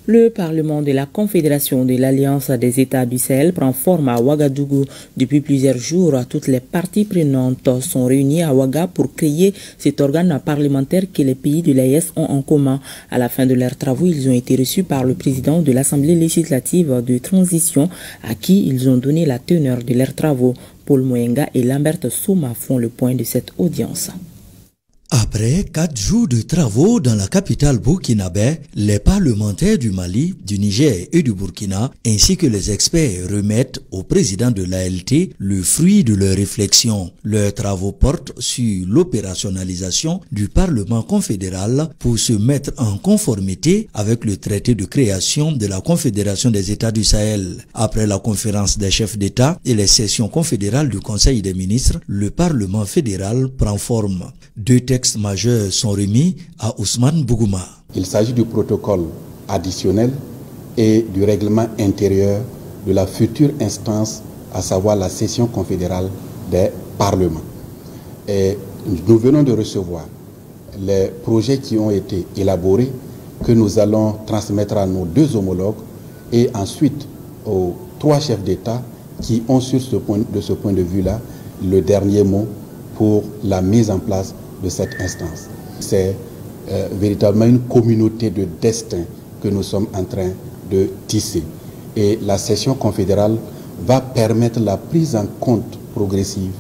Le Parlement de la Confédération de l'Alliance des États du Sahel prend forme à Ouagadougou. Depuis plusieurs jours, toutes les parties prenantes sont réunies à Ouaga pour créer cet organe parlementaire que les pays de l'AES ont en commun. À la fin de leurs travaux, ils ont été reçus par le président de l'Assemblée législative de transition à qui ils ont donné la teneur de leurs travaux. Paul Moyenga et Lambert Souma font le point de cette audience. Après 4 jours de travaux dans la capitale burkinabé, les parlementaires du Mali, du Niger et du Burkina, ainsi que les experts remettent au président de l'ALT le fruit de leurs réflexions. Leurs travaux portent sur l'opérationnalisation du Parlement confédéral pour se mettre en conformité avec le traité de création de la Confédération des États du Sahel. Après la conférence des chefs d'État et les sessions confédérales du Conseil des ministres, le Parlement fédéral prend forme. 2 textes majeurs sont remis à Ousmane Bougouma. Il s'agit du protocole additionnel et du règlement intérieur de la future instance, à savoir la session confédérale des parlements. Et nous venons de recevoir les projets qui ont été élaborés, que nous allons transmettre à nos 2 homologues et ensuite aux 3 chefs d'État qui ont de ce point de vue-là le dernier mot pour la mise en place de cette instance. C'est véritablement une communauté de destin que nous sommes en train de tisser. Et la session confédérale va permettre la prise en compte progressive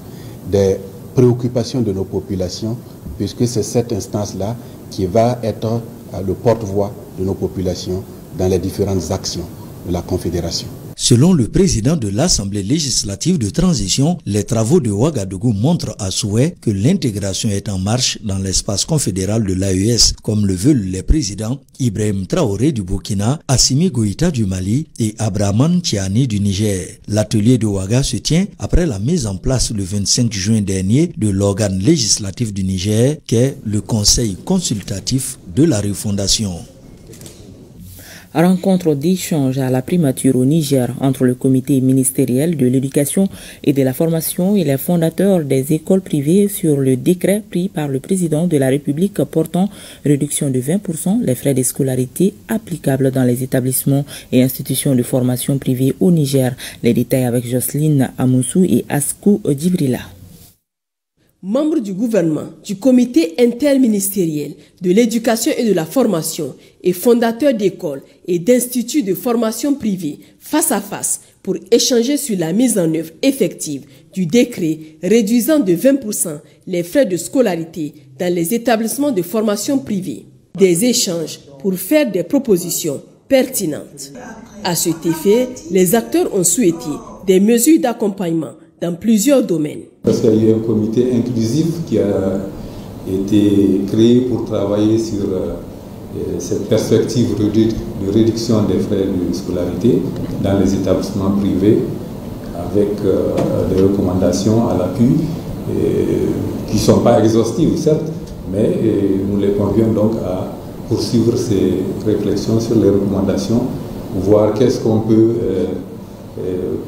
des préoccupations de nos populations, puisque c'est cette instance-là qui va être le porte-voix de nos populations dans les différentes actions de la Confédération. Selon le président de l'Assemblée législative de transition, les travaux de Ouagadougou montrent à souhait que l'intégration est en marche dans l'espace confédéral de l'AES, comme le veulent les présidents Ibrahim Traoré du Burkina, Assimi Goïta du Mali et Abraman Tiani du Niger. L'atelier de Ouaga se tient après la mise en place le 25 juin dernier de l'organe législatif du Niger, qu'est le Conseil consultatif de la refondation. Rencontre d'échange à la primature au Niger entre le comité ministériel de l'éducation et de la formation et les fondateurs des écoles privées sur le décret pris par le président de la République portant réduction de 20% les frais de scolarité applicables dans les établissements et institutions de formation privées au Niger. Les détails avec Jocelyne Amoussou et Askou Djibrila. Membres du gouvernement, du comité interministériel de l'éducation et de la formation et fondateurs d'écoles et d'instituts de formation privés face à face pour échanger sur la mise en œuvre effective du décret réduisant de 20% les frais de scolarité dans les établissements de formation privés. Des échanges pour faire des propositions pertinentes. À cet effet, les acteurs ont souhaité des mesures d'accompagnement dans plusieurs domaines. Parce qu'il y a eu un comité inclusif qui a été créé pour travailler sur cette perspective de réduction des frais de scolarité dans les établissements privés, avec des recommandations à l'appui qui ne sont pas exhaustives, certes, mais nous les convions donc à poursuivre ces réflexions sur les recommandations, voir qu'est-ce qu'on peut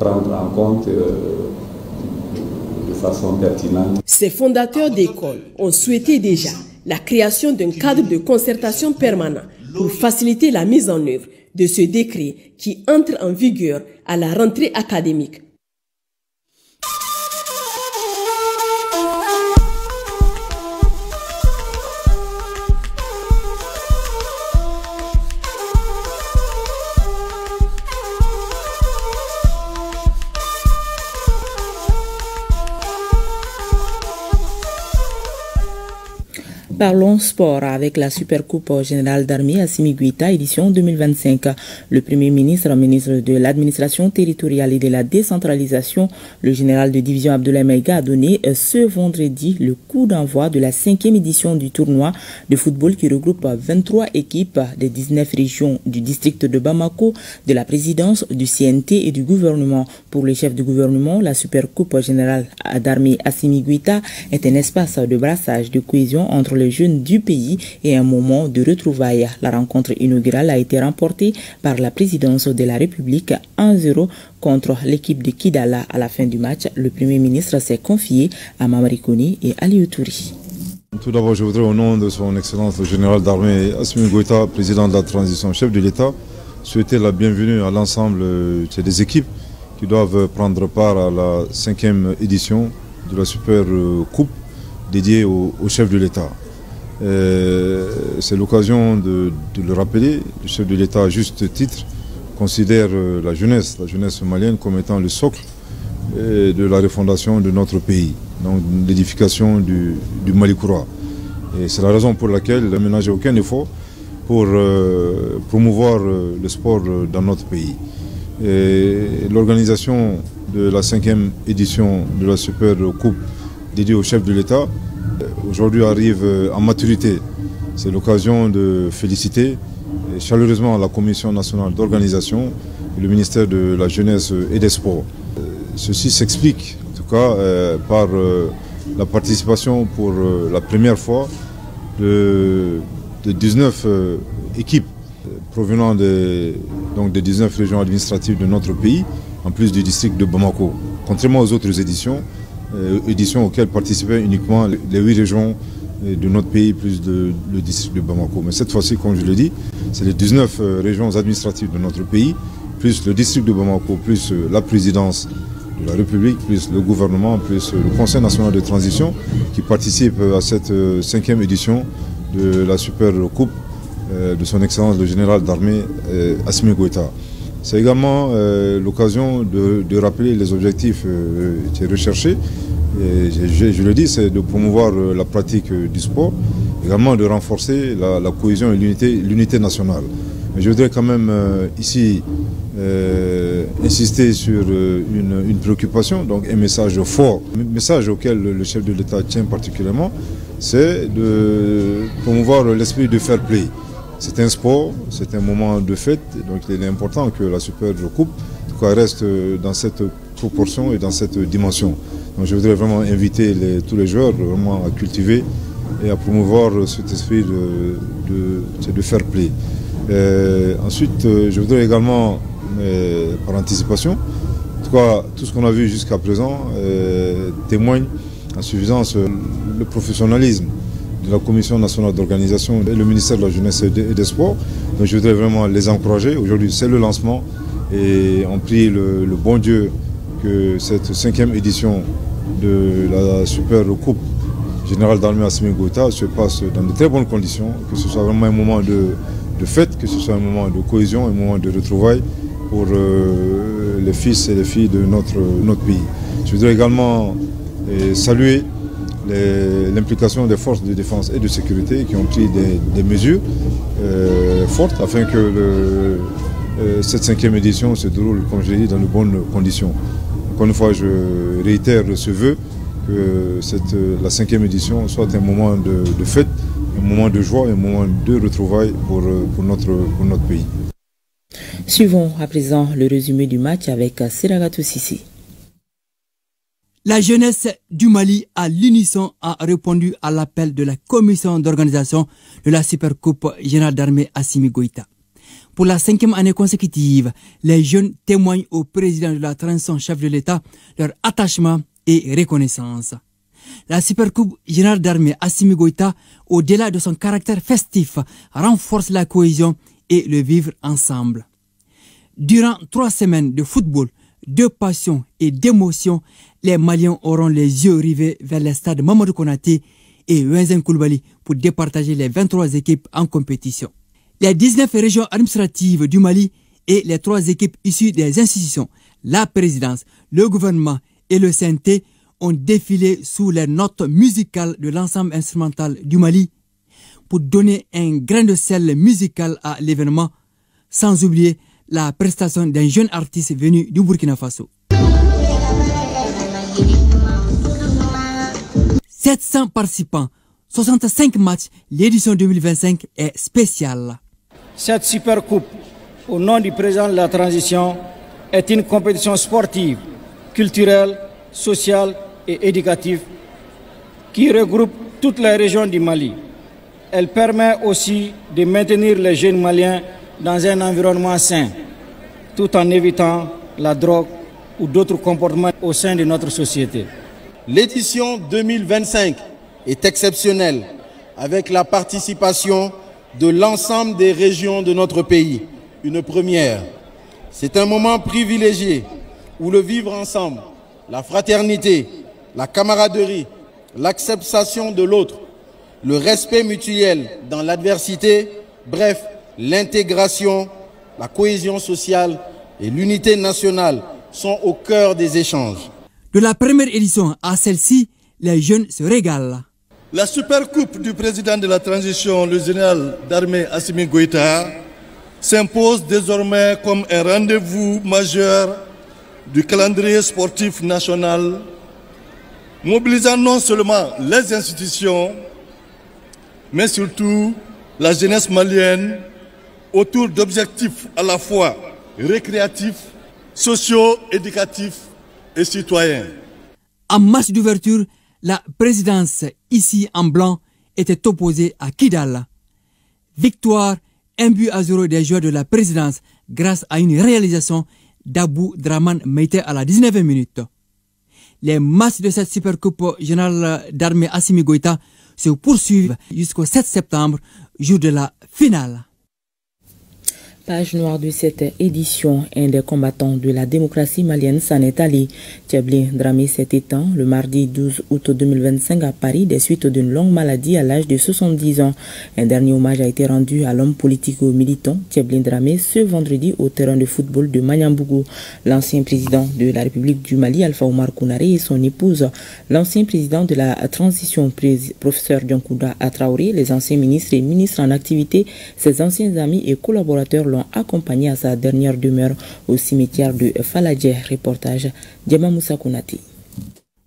prendre en compte de façon pertinente. Ces fondateurs d'écoles ont souhaité déjà la création d'un cadre de concertation permanent pour faciliter la mise en œuvre de ce décret qui entre en vigueur à la rentrée académique. Parlons sport avec la Supercoupe générale d'armée Assimi Goïta édition 2025. Le Premier ministre de l'administration territoriale et de la décentralisation, le général de division Abdoulaye Maïga, a donné ce vendredi le coup d'envoi de la 5e édition du tournoi de football qui regroupe 23 équipes des 19 régions du district de Bamako, de la présidence, du CNT et du gouvernement. Pour le chef du gouvernement, la Supercoupe générale d'armée Assimi Goïta est un espace de brassage, de cohésion entre les jeunes du pays et un moment de retrouvailles. La rencontre inaugurale a été remportée par la présidence de la République 1-0 contre l'équipe de Kidala. À la fin du match, le Premier ministre s'est confié à Mamari Kone et Aliou Touri. Tout d'abord, je voudrais au nom de son Excellence le général d'armée Assimi Goïta, président de la transition, chef de l'État, souhaiter la bienvenue à l'ensemble des équipes qui doivent prendre part à la 5e édition de la Super Coupe dédiée au chef de l'État. C'est l'occasion de le rappeler. Le chef de l'État, à juste titre, considère la jeunesse malienne comme étant le socle de la refondation de notre pays, donc l'édification du Mali Koura. Et c'est la raison pour laquelle il n'a ménagé aucun effort pour promouvoir le sport dans notre pays. L'organisation de la 5e édition de la Super Coupe dédiée au chef de l'État aujourd'hui arrive en maturité. C'est l'occasion de féliciter chaleureusement la Commission nationale d'organisation et le ministère de la Jeunesse et des Sports. Ceci s'explique en tout cas par la participation pour la première fois de 19 équipes provenant des 19 régions administratives de notre pays, en plus du district de Bamako. Contrairement aux autres éditions auxquelles participaient uniquement les 8 régions de notre pays plus le district de Bamako. Mais cette fois-ci, comme je l'ai dit, c'est les 19 régions administratives de notre pays, plus le district de Bamako, plus la présidence de la République, plus le gouvernement, plus le Conseil national de transition qui participe à cette 5e édition de la Super Coupe de son excellence le général d'armée Assimi Goïta. C'est également l'occasion de rappeler les objectifs qui sont recherchés. Et je le dis, c'est de promouvoir la pratique du sport, également de renforcer la cohésion et l'unité nationale. Mais je voudrais quand même ici insister sur une préoccupation, donc un message fort, un message auquel le chef de l'État tient particulièrement, c'est de promouvoir l'esprit de fair play. C'est un sport, c'est un moment de fête, donc il est important que la Super Coupe en tout cas, reste dans cette proportion et dans cette dimension. Donc je voudrais vraiment inviter tous les joueurs vraiment à cultiver et à promouvoir cet esprit de fair play. Ensuite, je voudrais également, par anticipation, en tout cas, tout ce qu'on a vu jusqu'à présent témoigne en suffisance le professionnalisme de la Commission nationale d'organisation et le ministère de la Jeunesse et des Sports. Donc je voudrais vraiment les encourager. Aujourd'hui, c'est le lancement et on prie le bon Dieu que cette 5e édition de la Super Coupe Générale d'Armée Assimi Goïta se passe dans de très bonnes conditions, que ce soit vraiment un moment de fête, que ce soit un moment de cohésion, un moment de retrouvailles pour les fils et les filles de notre pays. Je voudrais également saluer l'implication des forces de défense et de sécurité qui ont pris des mesures fortes afin que cette 5e édition se déroule, comme je l'ai dit, dans de bonnes conditions. Encore une fois, je réitère ce vœu que la 5e édition soit un moment de fête, un moment de joie, un moment de retrouvailles pour notre pays. Suivons à présent le résumé du match avec Seragatou Sissi. La jeunesse du Mali à l'unisson a répondu à l'appel de la commission d'organisation de la Supercoupe Générale d'Armée Assimi Goïta. Pour la 5e année consécutive, les jeunes témoignent au président de la transition chef de l'État leur attachement et reconnaissance. La Supercoupe Générale d'Armée Assimi Goïta, au-delà de son caractère festif, renforce la cohésion et le vivre ensemble. Durant 3 semaines de football, de passion et d'émotion, les Maliens auront les yeux rivés vers les stades Mamadou Konaté et Wenzen Koulibaly pour départager les 23 équipes en compétition. Les 19 régions administratives du Mali et les 3 équipes issues des institutions, la présidence, le gouvernement et le CNT ont défilé sous les notes musicales de l'ensemble instrumental du Mali pour donner un grain de sel musical à l'événement, sans oublier la prestation d'un jeune artiste venu du Burkina Faso. 700 participants, 65 matchs, l'édition 2025 est spéciale. Cette Super Coupe, au nom du président de la transition, est une compétition sportive, culturelle, sociale et éducative qui regroupe toutes les régions du Mali. Elle permet aussi de maintenir les jeunes Maliens dans un environnement sain, tout en évitant la drogue ou d'autres comportements au sein de notre société. L'édition 2025 est exceptionnelle avec la participation de l'ensemble des régions de notre pays. Une première. C'est un moment privilégié où le vivre ensemble, la fraternité, la camaraderie, l'acceptation de l'autre, le respect mutuel dans l'adversité, bref, l'intégration, la cohésion sociale et l'unité nationale sont au cœur des échanges. De la première édition à celle-ci, les jeunes se régalent. La Super Coupe du président de la transition, le général d'armée Assimi Goïta, s'impose désormais comme un rendez-vous majeur du calendrier sportif national, mobilisant non seulement les institutions, mais surtout la jeunesse malienne autour d'objectifs à la fois récréatifs, socio-éducatifs et citoyens. En match d'ouverture, la présidence ici en blanc était opposée à Kidal. Victoire 1-0 des joueurs de la présidence grâce à une réalisation d'Abou Draman Meïté à la 19e minute. Les matchs de cette Supercoupe Générale d'Armée Assimi Goïta se poursuivent jusqu'au 7 septembre, jour de la finale. Page noire de cette édition, un des combattants de la démocratie malienne s'en est allé. Tchablé Dramé s'est éteint le mardi 12 août 2025 à Paris des suites d'une longue maladie à l'âge de 70 ans. Un dernier hommage a été rendu à l'homme politico-militant Tchablé Dramé ce vendredi au terrain de football de Magnambougou. L'ancien président de la République du Mali, Alpha Oumar Kounaré, et son épouse, l'ancien président de la transition, professeur Diankouda Traoré, les anciens ministres et ministres en activité, ses anciens amis et collaborateurs l'ont accompagné à sa dernière demeure au cimetière de Faladjer. Reportage Djema Moussa Kounati.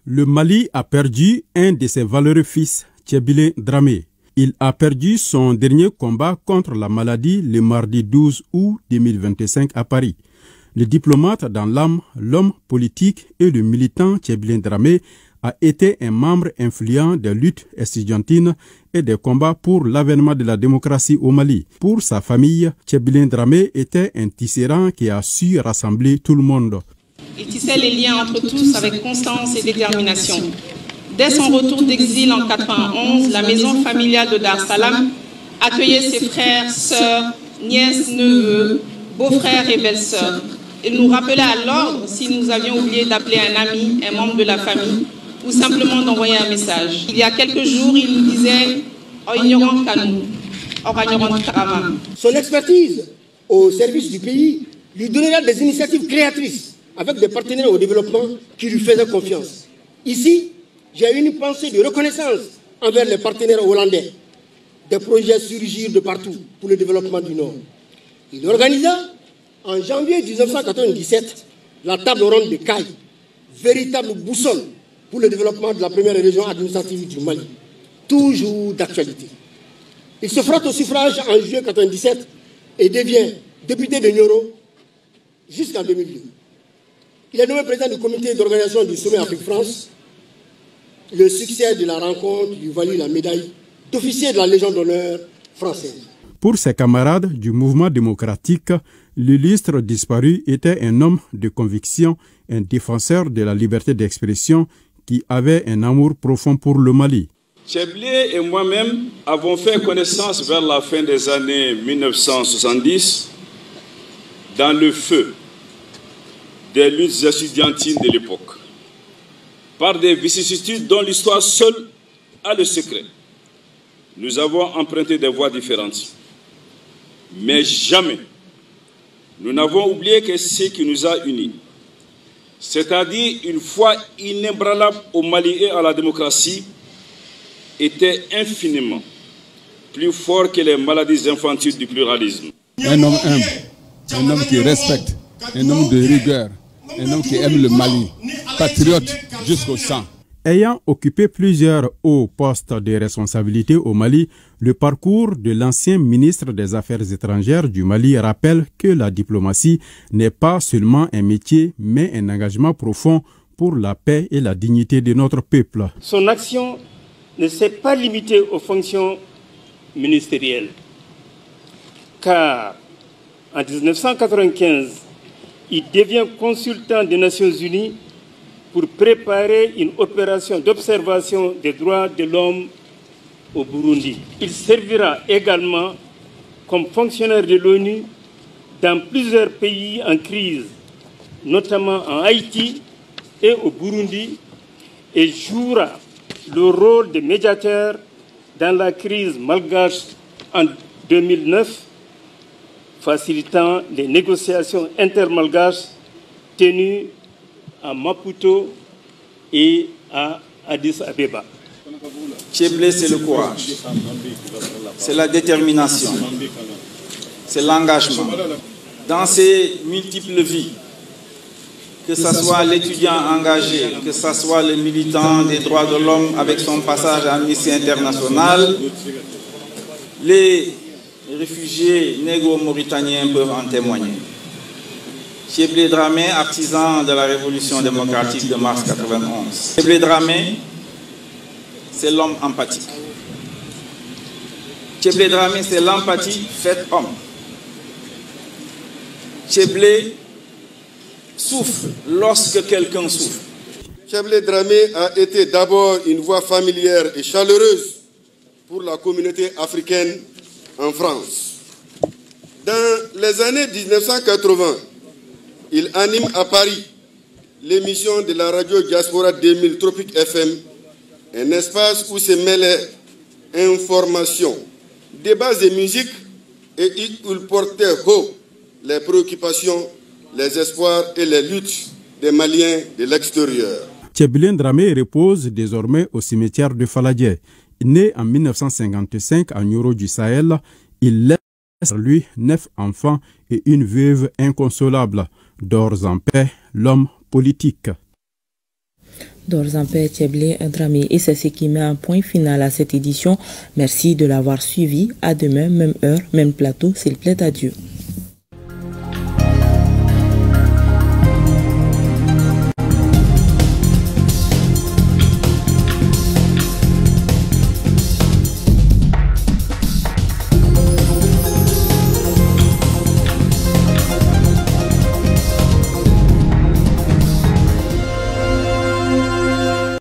Le Mali a perdu un de ses valeureux fils, Tchablé Dramé. Il a perdu son dernier combat contre la maladie le mardi 12 août 2025 à Paris. Le diplomate dans l'âme, l'homme politique et le militant Tchablé Dramé a été un membre influent des luttes estudiantines et des combats pour l'avènement de la démocratie au Mali. Pour sa famille, Tchablé Dramé était un tisserand qui a su rassembler tout le monde. Il tissait les liens entre tous avec constance et détermination. Dès son retour d'exil en 1991, la maison familiale de Dar Salam accueillait ses frères, sœurs, nièces, neveux, beaux-frères et belles-sœurs. Il nous rappelait à l'ordre si nous avions oublié d'appeler un ami, un membre de la famille, ou simplement d'envoyer un message. Il y a quelques jours, il nous disait « Ignorant Kanou, ignorant Karama ». Son expertise au service du pays lui donnera des initiatives créatrices avec des partenaires au développement qui lui faisaient confiance. Ici, j'ai une pensée de reconnaissance envers les partenaires hollandais. Des projets surgirent de partout pour le développement du Nord. Il organisa en janvier 1997 la table ronde de Caille, véritable boussole pour le développement de la première région administrative du Mali, toujours d'actualité. Il se frotte au suffrage en juillet 1997 et devient député de Nioro jusqu'en 2002. Il est nommé président du comité d'organisation du sommet Afrique-France. Le succès de la rencontre lui valut la médaille d'officier de la Légion d'honneur française. Pour ses camarades du mouvement démocratique, l'illustre disparu était un homme de conviction, un défenseur de la liberté d'expression qui avait un amour profond pour le Mali. Tchablé et moi-même avons fait connaissance vers la fin des années 1970 dans le feu des luttes estudiantines de l'époque, par des vicissitudes dont l'histoire seule a le secret. Nous avons emprunté des voies différentes, mais jamais nous n'avons oublié que ce qui nous a unis, c'est-à-dire une foi inébranlable au Mali et à la démocratie, était infiniment plus fort que les maladies infantiles du pluralisme. Un homme humble, un homme qui respecte, un homme de rigueur, un homme qui aime le Mali, patriote jusqu'au sang. Ayant occupé plusieurs hauts postes de responsabilité au Mali, le parcours de l'ancien ministre des Affaires étrangères du Mali rappelle que la diplomatie n'est pas seulement un métier, mais un engagement profond pour la paix et la dignité de notre peuple. Son action ne s'est pas limitée aux fonctions ministérielles, car en 1995, il devient consultant des Nations Unies pour préparer une opération d'observation des droits de l'homme au Burundi. Il servira également comme fonctionnaire de l'ONU dans plusieurs pays en crise, notamment en Haïti et au Burundi, et jouera le rôle de médiateur dans la crise malgache en 2009, facilitant les négociations intermalgaches tenues à Maputo et à Addis Abeba. Tchablé, c'est le courage, c'est la détermination, c'est l'engagement. Dans ses multiples vies, que ce soit l'étudiant engagé, que ce soit le militant des droits de l'homme avec son passage à Amnesty International, les réfugiés négro-mauritaniens peuvent en témoigner. Tchablé Dramé, artisan de la révolution démocratique de mars 1991. Tchablé Dramé, c'est l'homme empathique. Tchablé Dramé, c'est l'empathie faite homme. Tchablé souffre lorsque quelqu'un souffre. Tchablé Dramé a été d'abord une voix familière et chaleureuse pour la communauté africaine en France. Dans les années 1980, il anime à Paris l'émission de la radio Diaspora 2000 Tropique FM, un espace où se mêlaient information, débats et musique, et il portait haut les préoccupations, les espoirs et les luttes des Maliens de l'extérieur. Tchébélé Dramé repose désormais au cimetière de Faladié. Né en 1955 à Nioro du Sahel, il laisse sur lui 9 enfants et une veuve inconsolable. Dors en paix, l'homme politique. Dors en paix, Tchébélé Dramé. Et c'est ce qui met un point final à cette édition. Merci de l'avoir suivi. À demain, même heure, même plateau, s'il plaît à Dieu.